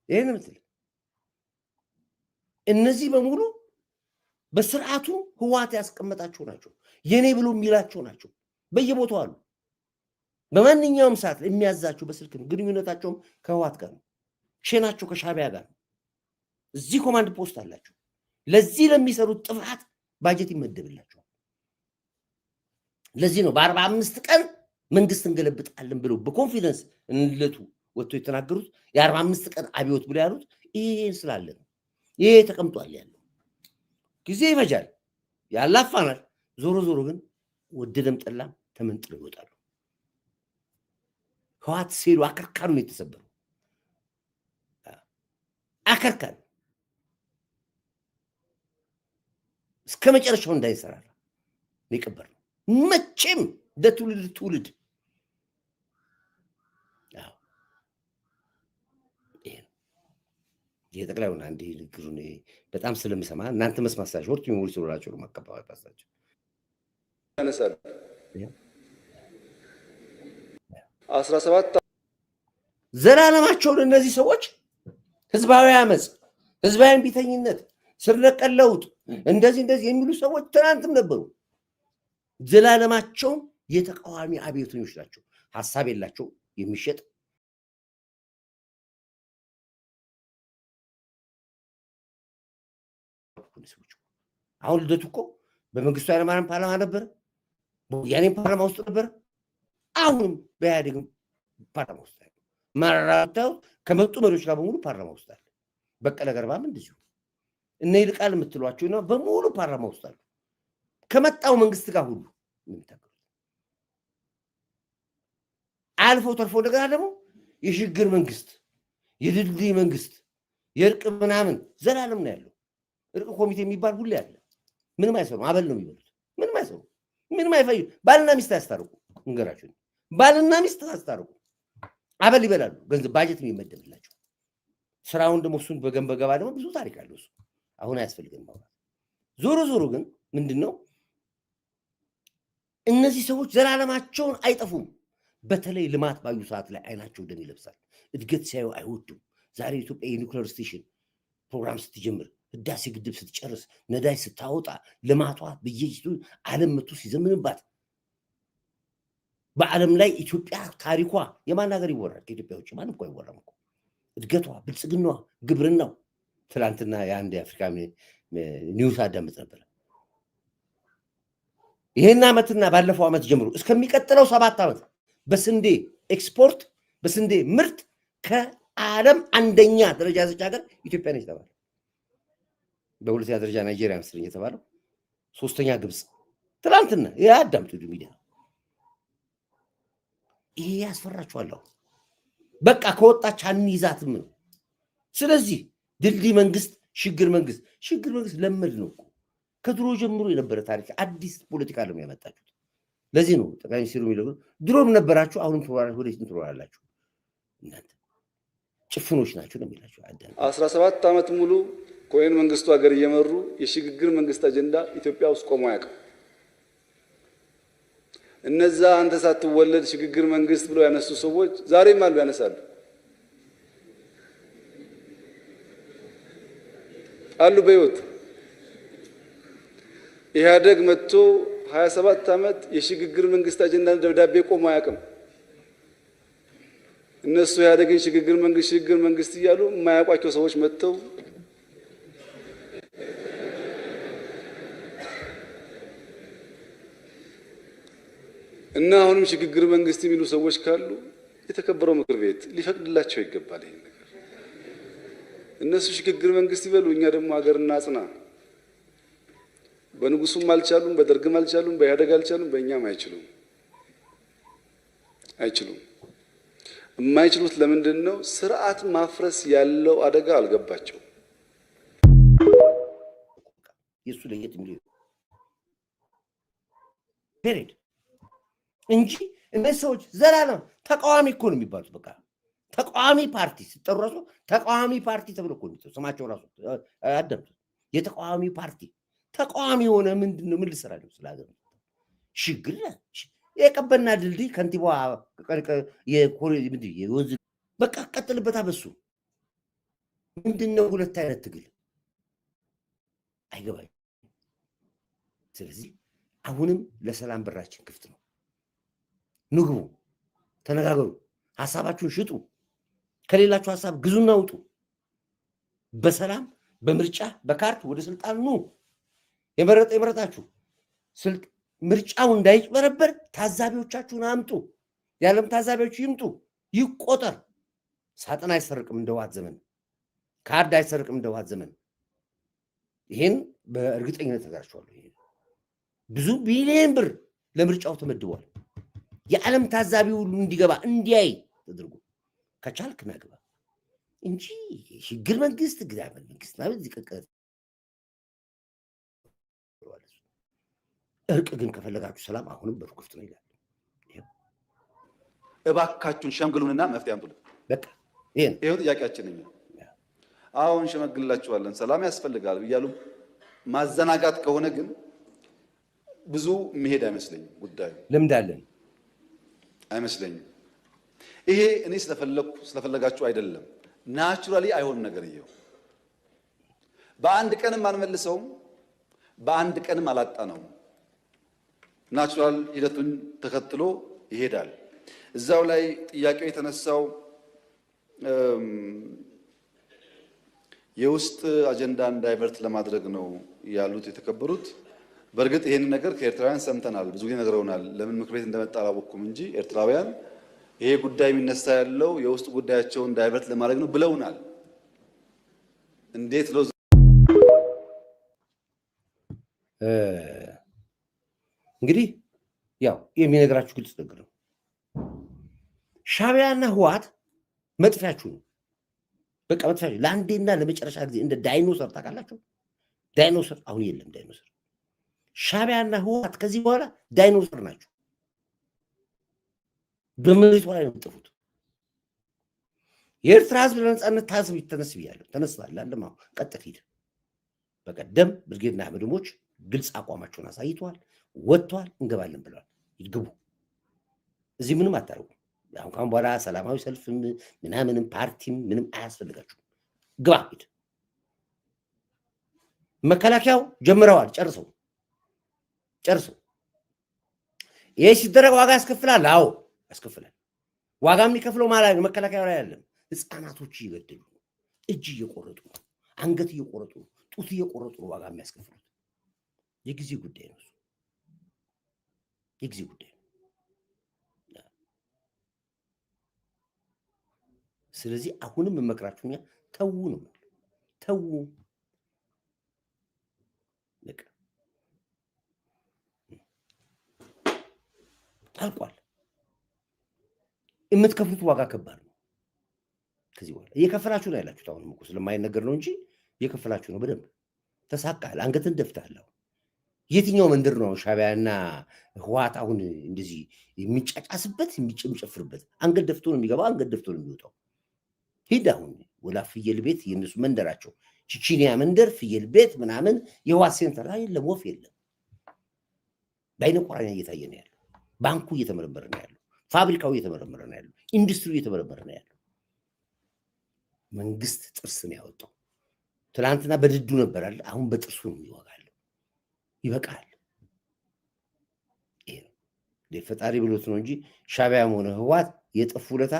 ይሄን ምስል እነዚህ በሙሉ በስርዓቱ ህወሓት ያስቀመጣቸው ናቸው። የኔ ብሎ የሚላቸው ናቸው። በየቦታው አሉ። በማንኛውም ሰዓት የሚያዛቸው በስልክ ነው። ግንኙነታቸውም ከህወሓት ጋር ነው። ሸናቸው ከሻዕቢያ ጋር ነው። እዚህ ኮማንድ ፖስት አላቸው። ለዚህ ለሚሰሩት ጥፋት ባጀት ይመደብላቸዋል። ለዚህ ነው በ45 ቀን መንግስት እንገለብጣለን ብለው በኮንፊደንስ እንለቱ ወጥቶ የተናገሩት። የ45 ቀን አብዮት ብለው ያሉት ይሄን ስላለ ነው። ይሄ ተቀምጧል ያለው ጊዜ ይፈጃል፣ ያላፋናል። ዞሮ ዞሮ ግን ወደደም ጠላም ተመንጥለው ይወጣሉ። ህወሓት ሴሉ አከርካሪ ነው የተሰበረው። አከርካሪ እስከ መጨረሻው እንዳይሰራ ይቀበር ነው። መቼም ለትውልድ የጠቅላዩና አንዴ ንግሩን በጣም ስለምሰማ እናንተ መስማሳችሁ ወርቱ ሜሞሪ ስለሆናችሁ ነው ማቀባበል ታሳችሁ ያነሳል 17 ዘላለማቸውን እነዚህ ሰዎች ህዝባዊ አመጽ፣ ህዝባዊ ቢተኝነት፣ ስር ነቀል ለውጥ እንደዚህ የሚሉ ሰዎች ትናንትም ነበሩ። ዘላለማቸው የተቃዋሚ አብዮተኞች ናቸው። ሐሳብ የላቸው የሚሸጥ አሁን ልደቱ እኮ በመንግስቱ ኃይለማርያም ፓርላማ ነበር፣ በወያኔም ፓርላማ ውስጥ ነበር፣ አሁንም በኢህአዴግም ፓርላማ ውስጥ አለ። ማራታው ከመጡ መሪዎች ጋር በሙሉ ፓርላማ ውስጥ አለ። በቀለ ገርባም እንደዚሁ እነ ይልቃል የምትሏቸው ነው በሙሉ ፓርላማ ውስጥ አሉ። ከመጣው መንግስት ጋር ሁሉ የምታገሩት አልፎ ተርፎ እንደገና ደግሞ የሽግግር መንግስት፣ የድልድይ መንግስት፣ የእርቅ ምናምን ዘላለም ነው ያለው። እርቅ ኮሚቴ የሚባል ሁሌ አለ። ምንም አይሰሩ፣ አበል ነው የሚበሉት። ምንም አይሰሩ፣ ምንም አይፈዩ። ባልና ሚስት ያስታርቁ፣ እንገራችሁ፣ ባልና ሚስት ያስታርቁ፣ አበል ይበላሉ። ገንዘብ ባጀት የሚመደብላቸው ስራውን ደግሞ እሱን በገንበገባ ደግሞ ብዙ ታሪክ አለው። እሱ አሁን አያስፈልግም ማውራት። ዞሮ ዞሮ ግን ምንድነው እነዚህ ሰዎች ዘላለማቸውን አይጠፉም። በተለይ ልማት ባዩ ሰዓት ላይ አይናቸው ደም ይለብሳል። እድገት ሲያዩ አይወዱም። ዛሬ ኢትዮጵያ የኒውክሌር ስቴሽን ፕሮግራም ስትጀምር፣ ህዳሴ ግድብ ስትጨርስ፣ ነዳጅ ስታወጣ፣ ልማቷ በየጅቱ ዓለም መጥቶ ሲዘምንባት፣ በዓለም ላይ ኢትዮጵያ ታሪኳ የማን ሀገር ይወራል? ከኢትዮጵያ ውጭ ማንም እኮ አይወራም እኮ። እድገቷ፣ ብልጽግናዋ፣ ግብርናው። ትላንትና የአንድ የአፍሪካ ኒውስ አዳምጥ ነበር። ይሄን ዓመትና ባለፈው ዓመት ጀምሮ እስከሚቀጥለው 7 ዓመት በስንዴ ኤክስፖርት፣ በስንዴ ምርት ከዓለም አንደኛ ደረጃ ያዘች ሀገር ኢትዮጵያ ነች ተባለ። በሁለተኛ ደረጃ ናይጄሪያ መስለኝ የተባለው፣ ሶስተኛ ግብፅ። ትላንትና ያዳምጡ ሚዲያ። ይሄ ያስፈራችኋል። በቃ ከወጣች አንይዛትም ነው። ስለዚህ ድልድይ መንግስት፣ ሽግግር መንግስት ለምድ ነው እኮ ከድሮ ጀምሮ የነበረ ታሪክ። አዲስ ፖለቲካ ነው ያመጣችሁት። ለዚህ ነው ጠቅላይ ሚኒስትሩ የሚለው ድሮም ነበራችሁ፣ አሁንም ትኖራላችሁ፣ ወደፊት ትኖራላችሁ፣ እናንተ ጭፍኖች ናችሁ ነው የሚላችሁ። 17 ዓመት ሙሉ ኮሎኔል መንግስቱ ሀገር እየመሩ የሽግግር መንግስት አጀንዳ ኢትዮጵያ ውስጥ ቆሞ አያውቅም። እነዛ አንተ ሳትወለድ ሽግግር መንግስት ብለው ያነሱ ሰዎች ዛሬም አሉ፣ ያነሳሉ አሉ በህይወት። ኢህአዴግ መጥቶ 27 ዓመት የሽግግር መንግስት አጀንዳ ደብዳቤ ቆሞ አያውቅም። እነሱ ኢህአዴግን ሽግግር መንግስት እያሉ የማያውቋቸው ሰዎች መጥተው እና አሁንም ሽግግር መንግስት የሚሉ ሰዎች ካሉ የተከበረው ምክር ቤት ሊፈቅድላቸው ይገባል። ይሄን ነገር እነሱ ሽግግር መንግስት ይበሉ፣ እኛ ደግሞ ሀገር እናጽና። በንጉሱም አልቻሉም፣ በደርግም አልቻሉም፣ በኢህአዴግ አልቻሉም፣ በእኛም አይችሉም። የማይችሉት ለምንድን ነው? ስርዓት ማፍረስ ያለው አደጋ አልገባቸው። የሱ ለየት የሚለው ፔሬድ እንጂ እነዚህ ሰዎች ዘላለም ተቃዋሚ እኮ ነው የሚባሉት። በቃ ተቃዋሚ ፓርቲ ሲጠሩ ራሱ ተቃዋሚ ፓርቲ ተብሎ እኮ ነው ስማቸው ራሱ አደምጡ። የተቃዋሚ ፓርቲ ተቃዋሚ የሆነ ምንድን ነው? ምን ልሰራ ነው? ስላገር ሽግር የቀበና ድልድይ ከንቲባ የወንዝ በቃ ቀጥልበታ። በሱ ምንድነው? ሁለት አይነት ትግል አይገባኝ። ስለዚህ አሁንም ለሰላም በራችን ክፍት ነው። ንግቡ፣ ተነጋገሩ፣ ሐሳባችሁን ሽጡ፣ ከሌላችሁ ሐሳብ ግዙና ውጡ። በሰላም በምርጫ በካርት ወደ ስልጣን ኑ። የመረጣችሁ ምርጫው እንዳይጭበረበር ታዛቢዎቻችሁን አምጡ። የዓለም ታዛቢዎች ይምጡ፣ ይቆጠር። ሳጥን አይሰርቅም እንደ ዋት ዘመን፣ ካርድ አይሰርቅም እንደ ዋት ዘመን። ይሄን በእርግጠኝነት ተጋርቻለሁ። ይሄ ብዙ ቢሊዮን ብር ለምርጫው ተመድቧል። የዓለም ታዛቢ ሁሉ እንዲገባ እንዲያይ ተደርጎ ከቻልክ ናግባ እንጂ ሽግግር መንግስት ግዳመን መንግስት ማለት ይቀቀል። እርቅ ግን ከፈለጋችሁ ሰላም አሁንም በሩ ክፍት ነው ይላል። እባካችሁን ሸምግሉንና መፍትሄ አምጡልን። በቃ ይሄው ጥያቄያችን ነው። አሁን ሸመግላችኋለን፣ ሰላም ያስፈልጋል ብያሉ ማዘናጋት ከሆነ ግን ብዙ መሄድ አይመስለኝም። ጉዳዩ ልምድ አለን አይመስለኝም። ይሄ እኔ ስለፈለጋችሁ አይደለም፣ ናቹራሊ አይሆንም ነገር ይሄው። በአንድ ቀንም አንመልሰውም፣ በአንድ ቀንም አላጣነውም። ናቹራል ሂደቱን ተከትሎ ይሄዳል። እዛው ላይ ጥያቄው የተነሳው የውስጥ አጀንዳን ዳይቨርት ለማድረግ ነው ያሉት የተከበሩት። በእርግጥ ይሄን ነገር ከኤርትራውያን ሰምተናል፣ ብዙ ጊዜ ነግረውናል። ለምን ምክር ቤት እንደመጣ አላወቅኩም እንጂ ኤርትራውያን ይሄ ጉዳይ የሚነሳ ያለው የውስጥ ጉዳያቸውን ዳይቨርት ለማድረግ ነው ብለውናል። እንዴት ነው እንግዲህ ያው የሚነግራችሁ ግልጽ ነገር ነው። ሻዕቢያና ህወሓት መጥፊያችሁ ነው። በቃ መጥፊያችሁ ለአንዴና ለመጨረሻ ጊዜ እንደ ዳይኖሰር ታውቃላችሁ። ዳይኖሰር አሁን የለም። ዳይኖሰር ሻዕቢያና ህወሓት ከዚህ በኋላ ዳይኖሰር ናቸው። በመሬቷ ላይ ነው የምትጠፉት። የኤርትራ ህዝብ ለነጻነት ታዝብ ይተነስ ብያለሁ። ተነስቷል። አለም አሁን ቀጥታ ሂድ። በቀደም ብርጌድና አመድሞች ግልጽ አቋማቸውን አሳይተዋል። ወጥተዋል። እንገባለን ብለዋል። ይግቡ። እዚህ ምንም አታርጉ። አሁን ካሁን በኋላ ሰላማዊ ሰልፍ ምናምንም ፓርቲም ምንም አያስፈልጋችሁም። ግባ ሂድ። መከላከያው ጀምረዋል። ጨርሰው ይሄ ሲደረግ ዋጋ ያስከፍላል። አዎ ያስከፍላል። ዋጋ የሚከፍለው ማለት መከላከያው ላይ አይደለም። ህፃናቶች እየገደሉ እጅ እየቆረጡ አንገት እየቆረጡ ጡት እየቆረጡ ዋጋ የሚያስከፍሉት የጊዜ ጉዳይ ነው። የጊዜ ጉዳይ ነው። ስለዚህ አሁንም መመክራችሁ ተው ነው። ተው በቃ አልቋል። የምትከፍሉት ዋጋ ከባድ ነው። ከዚህ በኋላ እየከፈላችሁ ነው ያላችሁት። አሁንም እኮ ስለማይነገር ነው እንጂ እየከፈላችሁ ነው። በደንብ ተሳካል። አንገትን ደፍተሃል። የትኛው መንደር ነው ሻዕቢያና ህወሓት አሁን እንደዚህ የሚጫጫስበት የሚጨፍርበት? አንገት ደፍቶ ነው የሚገባው፣ አንገት ደፍቶ ነው የሚወጣው። ሂድ አሁን ወላ ፍየል ቤት የነሱ መንደራቸው ቺቺኒያ መንደር ፍየል ቤት ምናምን የህወሓት ሴንተር የለም፣ ወፍ የለም። በአይነ ቁራኛ እየታየ ነው ያለው። ባንኩ እየተመረመረ ነው ያለው። ፋብሪካው እየተመረመረ ነው ያለው። ኢንዱስትሪው እየተመረመረ ነው ያለው። መንግስት ጥርስ ነው ያወጣው። ትናንትና በድዱ ነበር አይደል? አሁን በጥርሱ ነው የሚወጋለው። ይበቃል። ይሄ ነው ፈጣሪ ብሎት ነው እንጂ ሻዕቢያም ሆነ ህወሓት የጠፉ ለታ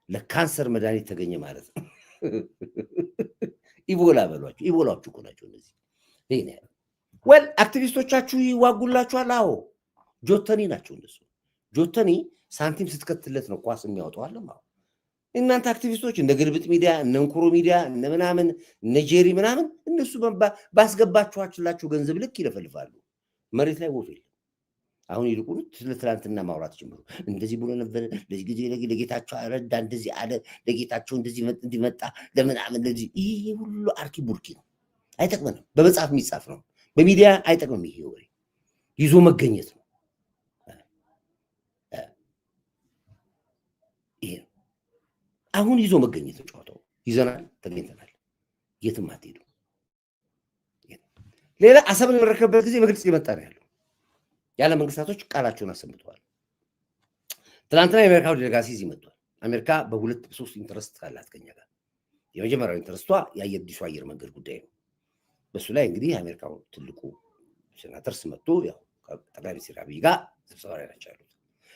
ለካንሰር መድኃኒት ተገኘ ማለት ነው። ኢቦላ በሏቸው። ኢቦላዎቹ እኮ ናቸው እነዚህ። ይሄ ነው ወል አክቲቪስቶቻችሁ ይዋጉላችኋል። አዎ ጆተኒ ናቸው እነሱ። ጆተኒ ሳንቲም ስትከትለት ነው ኳስ የሚያወጣው አለ ማለት። እናንተ አክቲቪስቶች እንደ ግልብጥ ሚዲያ እነ እንኩሮ ሚዲያ እነ ምናምን እነ ጄሪ ምናምን እነሱ ባስገባችኋላችሁ ገንዘብ ልክ ይለፈልፋሉ። መሬት ላይ ወፍ የለም። አሁን ይልቁኑ ስለ ትናንትና ማውራት ጀምሩ። እንደዚህ ብሎ ነበር፣ ለዚህ ጊዜ ለጌታቸው ረዳ እንደዚህ አለ፣ ለጌታቸው እንደዚህ እንዲመጣ ለምናምን እንደዚህ። ይሄ ሁሉ አርኪ ቡርኪ ነው፣ አይጠቅመንም። በመጽሐፍ የሚጻፍ ነው፣ በሚዲያ አይጠቅምም። ይሄ ወሬ ይዞ መገኘት ነው። ይሄ አሁን ይዞ መገኘት ነው ጨዋታው። ይዘናል፣ ተገኝተናል፣ የትም አትሄዱ። ሌላ አሰብን የመረከብበት ጊዜ በግልጽ የመጣ ነው ያለው። ያለ መንግስታቶች ቃላቸውን አሰምተዋል። ትናንትና የአሜሪካው ዴሌጋሲ እዚህ መጥቷል። አሜሪካ በሁለት በሶስት ኢንተረስት ካላት ከኛ ጋር የመጀመሪያው ኢንተረስቷ የአዲሱ አየር መንገድ ጉዳይ ነው። በሱ ላይ እንግዲህ የአሜሪካው ትልቁ ሴናተርስ መጥቶ ያው ጠቅላይ ሚኒስትር አብይ ጋር ስብሰባ ላይ ናቸው ያሉት።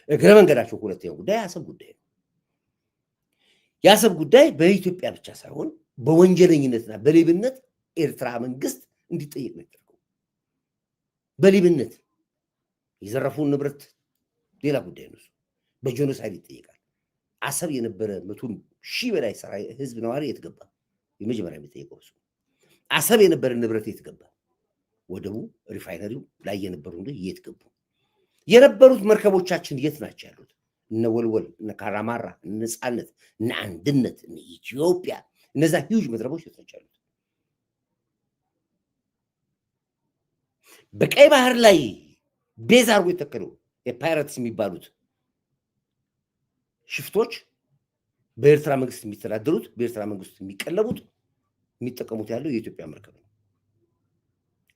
እግረ መንገዳቸው ሁለተኛው ጉዳይ የአሰብ ጉዳይ ነው። የአሰብ ጉዳይ በኢትዮጵያ ብቻ ሳይሆን በወንጀለኝነትና በሌብነት ኤርትራ መንግስት እንዲጠየቅ ነው ያደረገው። በሌብነት የዘረፉን ንብረት ሌላ ጉዳይ ነው። በጄኖሳይድ ይጠየቃል። አሰብ የነበረ 100,000 በላይ ህዝብ ነዋሪ የት ገባ? የመጀመሪያ የሚጠየቀው እሱ። አሰብ የነበረ ንብረት የት ገባ? ወደቡ ሪፋይነሪው ላይ የነበሩ የት ገቡ? የነበሩት መርከቦቻችን የት ናቸው ያሉት? እነ ወልወል፣ እነ ካራማራ፣ እነ ነፃነት፣ እነ አንድነት፣ እነ ኢትዮጵያ፣ እነዛ ሂውጅ መርከቦች የት ናቸው ያሉት? በቀይ ባህር ላይ ቤዝ አድርጎ የተከሉ የፓይረትስ የሚባሉት ሽፍቶች በኤርትራ መንግስት የሚተዳደሩት በኤርትራ መንግስት የሚቀለቡት የሚጠቀሙት ያለው የኢትዮጵያ መርከብ ነው።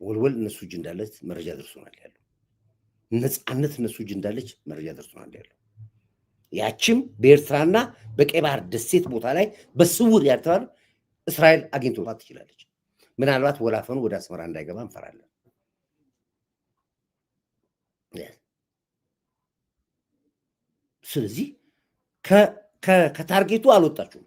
ወልወል እነሱ እጅ እንዳለች መረጃ ደርሶናል ያለው። ነፃነት እነሱ እጅ እንዳለች መረጃ ደርሶናል ያለው። ያችም በኤርትራና በቀይ ባህር ደሴት ቦታ ላይ በስውር ያልተባለ እስራኤል አግኝቶባት ትችላለች። ምናልባት ወላፈኑ ወደ አስመራ እንዳይገባ እንፈራለን። ስለዚህ ከታርጌቱ አልወጣችሁም።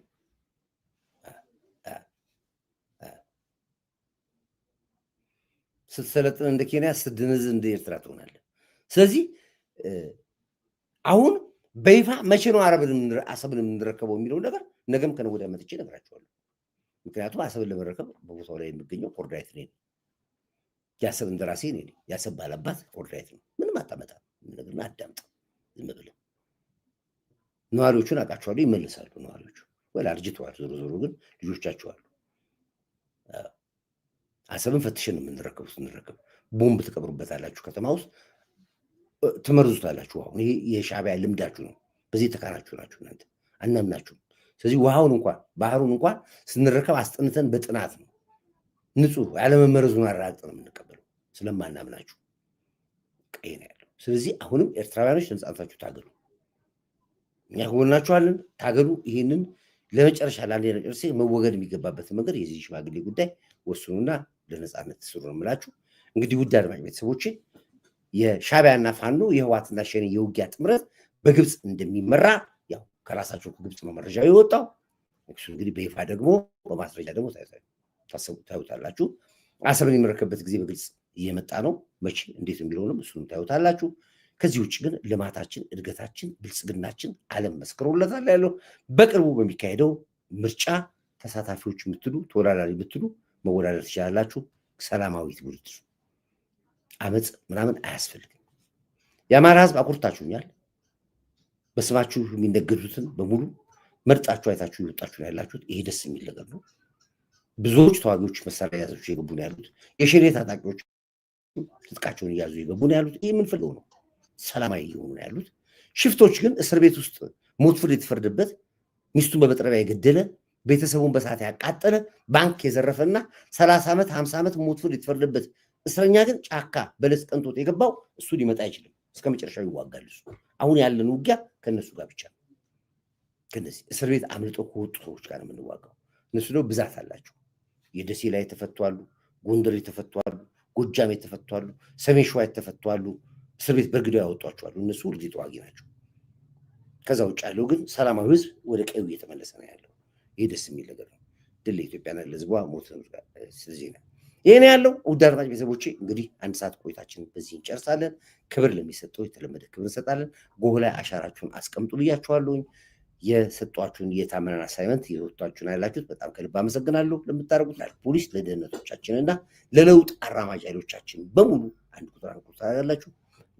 ስትሰለጥን እንደ ኬንያ፣ ስትድንዝ እንደ ኤርትራ ትሆናለህ። ስለዚህ አሁን በይፋ መቼ ነው አሰብን የምንረከበው የሚለው ነገር ነገም ከነገ ወዲያ መጥቼ እነግራቸዋለሁ። ምክንያቱም አሰብን ለመረከብ በቦታው ላይ የሚገኘው ኮርዳይት ነኝ፣ የአሰብ እንደራሴ ነኝ፣ የአሰብ ባላባት ኮርዳይት ነው። ምንም አታመጣም። ነገርና አዳምጥ ዝም ብለህ። ነዋሪዎቹን አውቃቸዋለሁ፣ ይመለሳሉ። ነዋሪዎቹ ወይ አርጅተዋል። ዞሮ ዞሮ ግን ልጆቻቸው አሉ። አሰብን ፈትሸን የምንረከቡ ስንረከብ ቦምብ ትቀብሩበታላችሁ፣ ከተማ ውስጥ ትመርዙታላችሁ። አሁን ይሄ የሻዕቢያ ልምዳችሁ ነው። በዚህ ተካናችሁ ናችሁ እናንተ፣ አናምናችሁም። ስለዚህ ውሃውን እንኳን ባህሩን እንኳን ስንረከብ አስጠንተን በጥናት ነው ንጹህ ያለመመረዙን አረጋግጠን የምንቀበለው ስለማናምናችሁ ቀይ ነው ያለው። ስለዚህ አሁንም ኤርትራውያኖች ነፃነታችሁ ታገሉ፣ እኛ ከጎናችኋለን፣ ታገሉ። ይህንን ለመጨረሻ ለአንዴ ነጨርሴ መወገድ የሚገባበትን መንገድ የዚህ ሽማግሌ ጉዳይ ወስኑና ለነፃነት ትስሩ ነው የምላችሁ። እንግዲህ ውድ አድማጭ ቤተሰቦቼ የሻዕቢያና ፋኖ የህወሓትና ሸኔ የውጊያ ጥምረት በግብፅ እንደሚመራ ያው ከራሳቸው ከግብፅ ነው መረጃው የወጣው። እሱ እንግዲህ በይፋ ደግሞ በማስረጃ ደግሞ ታዩታላችሁ። አሰብን የሚረከብበት ጊዜ በግልጽ እየመጣ ነው። መቼ እንዴት የሚለውንም እሱንም ታዩታላችሁ። ከዚህ ውጭ ግን ልማታችን፣ እድገታችን፣ ብልጽግናችን ዓለም መስክሮለታል ያለው በቅርቡ በሚካሄደው ምርጫ ተሳታፊዎች የምትሉ ተወዳዳሪ የምትሉ መወዳደር ትችላላችሁ። ሰላማዊት ውድድር፣ አመፅ ምናምን አያስፈልግም። የአማራ ህዝብ አኩርታችሁኛል። በስማችሁ የሚነገዱትን በሙሉ መርጣችሁ አይታችሁ ይወጣችሁ ያላችሁት ይሄ ደስ የሚል ነገር ነው። ብዙዎች ተዋጊዎች መሳሪያ ያዞች የገቡ ነው ያሉት። የሸኔ ታጣቂዎች ትጥቃቸውን እያዙ የገቡ ነው ያሉት። ይህ የምንፈልገው ነው። ሰላማዊ የሆኑ ነው ያሉት። ሽፍቶች ግን እስር ቤት ውስጥ ሞት ፍርድ የተፈረደበት ሚስቱን በመጥረቢያ የገደለ ቤተሰቡን በሰዓት ያቃጠለ ባንክ የዘረፈና 30 ዓመት 50 ዓመት ሞት ፍርድ የተፈረደበት እስረኛ ግን ጫካ በለስ ቀንቶት የገባው እሱ ሊመጣ አይችልም። እስከ መጨረሻው ይዋጋል እሱ። አሁን ያለን ውጊያ ከነሱ ጋር ብቻ ነው። ከነዚህ እስር ቤት አምልጦ ከወጡ ሰዎች ጋር የምንዋጋው። እነሱ ደግሞ ብዛት አላቸው። የደሴ ላይ ተፈቷሉ፣ ጎንደር የተፈቷሉ፣ ጎጃም የተፈቷሉ፣ ሰሜን ሸዋ የተፈቷሉ፣ እስር ቤት በርግደው ያወጧቸዋሉ። እነሱ ሁልጊዜ ተዋጊ ናቸው። ከዛ ውጭ ያለው ግን ሰላማዊ ህዝብ ወደ ቀዩ እየተመለሰ ነው ያለው። ይህ ደስ የሚል ነገር ነው። ድል ለኢትዮጵያና ለህዝቧ፣ ሞት ዜና። ይህን ያለው ውድ አድማጭ ቤተሰቦቼ እንግዲህ 1 ሰዓት ቆይታችን በዚህ እንጨርሳለን። ክብር ለሚሰጠው የተለመደ ክብር እንሰጣለን። ጎህ ላይ አሻራችሁን አስቀምጡ ብያችኋለሁኝ። የሰጧችሁን የታመናን አሳይመንት የወጣችሁን ያላችሁት በጣም ከልብ አመሰግናለሁ። ለምታደርጉት ለፖሊስ፣ ለደህንነቶቻችንና ለለውጥ አራማጅ ኃይሎቻችን በሙሉ አንድ ቁጥር ያላችሁ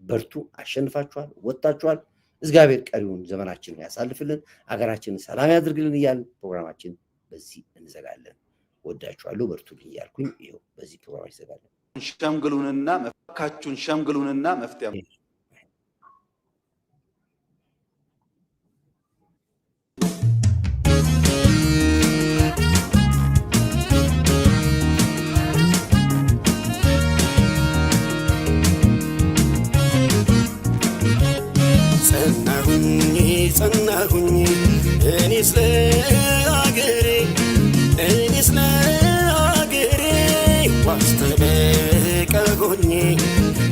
በርቱ። አሸንፋችኋል፣ ወጣችኋል። እግዚአብሔር ቀሪውን ዘመናችንን ያሳልፍልን፣ ሀገራችንን ሰላም ያድርግልን እያልን ፕሮግራማችን በዚህ እንዘጋለን። ወዳችኋለሁ፣ በርቱልኝ እያልኩኝ ይኸው በዚህ ፕሮግራም ይዘጋለን። ሸምግሉንና መፍካችሁን ሸምግሉንና መፍትያ ጸናሁኝ እኔ ስለ አገሬ ዋስተበቀሆኝ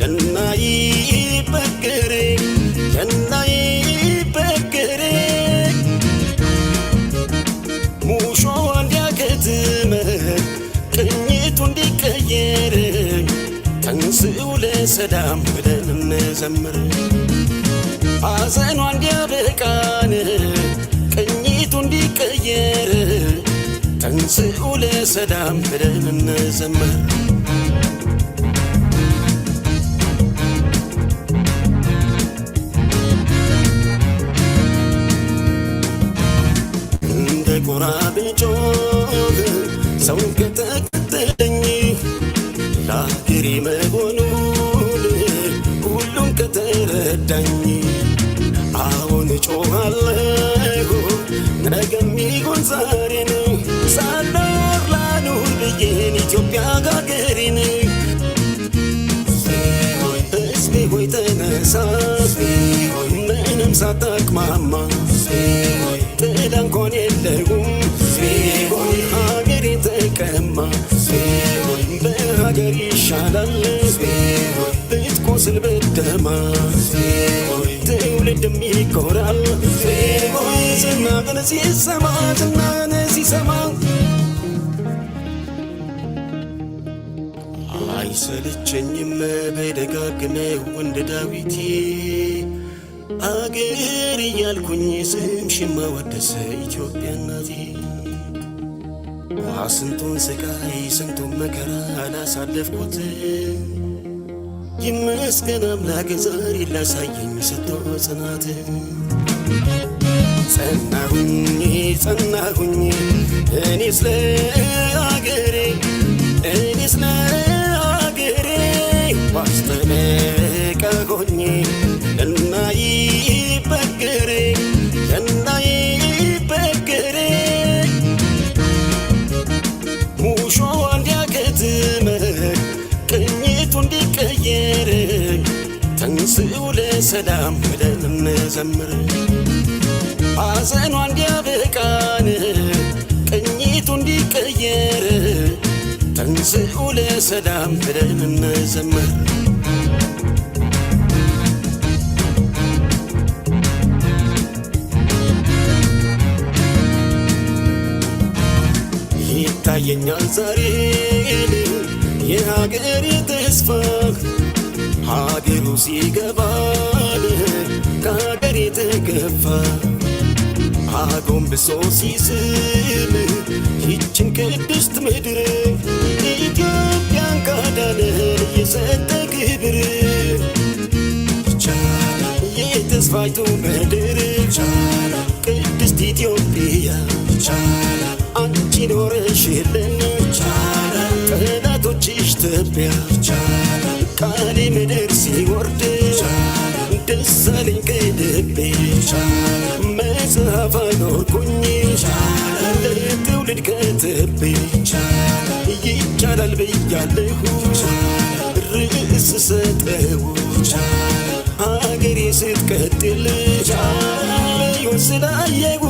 እናይበገሬ ሙሾ እንዲያከትመ ቅኝቱ እንዲቀየር ተንስኡ ለሰላም ብለን እንዘምር። ሐዘኗ እንዲያበቃን ቅኝቱ እንዲቀየር ተንስኡ ለሰላም ብለን እንዘምር። እንደ ጎራ ብጮህ ሰው ከተከተለኝ ለአገሬ መሆኑን ሁሉም ከተረዳኝ አሁን እጮኻለሁ ነገም ይሁን ዛሬን ሳልኖር ላኑር ብዬን ኢትዮጵያ ሀገሬን። ሕዝቤ ሆይ ተነሳ ምንም ሳታቅማማ ጥላ እንኳን የለውም ሀገሬ ተቀማ። በሀገር ይሻላል ብትቆስል ብትደማ ትውልድም ይኮራል ዝናህን ሲሰማ ሲሰማ። አይሰለቸኝም በደጋግመው እንደ ዳዊቴ አገር እያልኩኝ ስምሽን ማወደስ ኢትዮጵያ እናቴ ስንቱን ስቃይ ስንቱን መከራ አላሳለፍኩት ይመስገን አምላክ ዛሬ ላሳየኝ ሰጥቶ ጽናት ጸናሁኝ እኔስ ለአገሬ ዋስጠበቃ ሆኜ እናይበገሬ ሙሾ እንዲያከትም ቅኝቱ እንዲቀየር ተንሥኡ ለሰላም ብለን እንዘምር ሐዘኗ እንዲያበቃን ቅኝቱ እንዲቀየር ተንሥኡ ለሰላም ብለን እንዘምር ይታየኛል ዛሬ የሀገሬ ተስፋ ሀገሩ ሲገባን ከሀገር የተገፋ አጎንብሶ ሲስም ይችን ቅድስት ምድር ኢትዮጵያን ካዳነን የሰጠ ክብር የተስፋይቱ ምድር ቅድስት ኢትዮጵያ አንቺ ኖረሽልን ጠላቶችሽ ትቢያ ቃሌ ምድር ሲወርድ ደስ አለኝ ከልቤ መጽሐፍ አኖርኩኝ ለትውልድ ከትቤ ይቻላል ብያለሁ ርዕስ ሰጠው ሀገሬ ስትቀጥል ይወስዳየው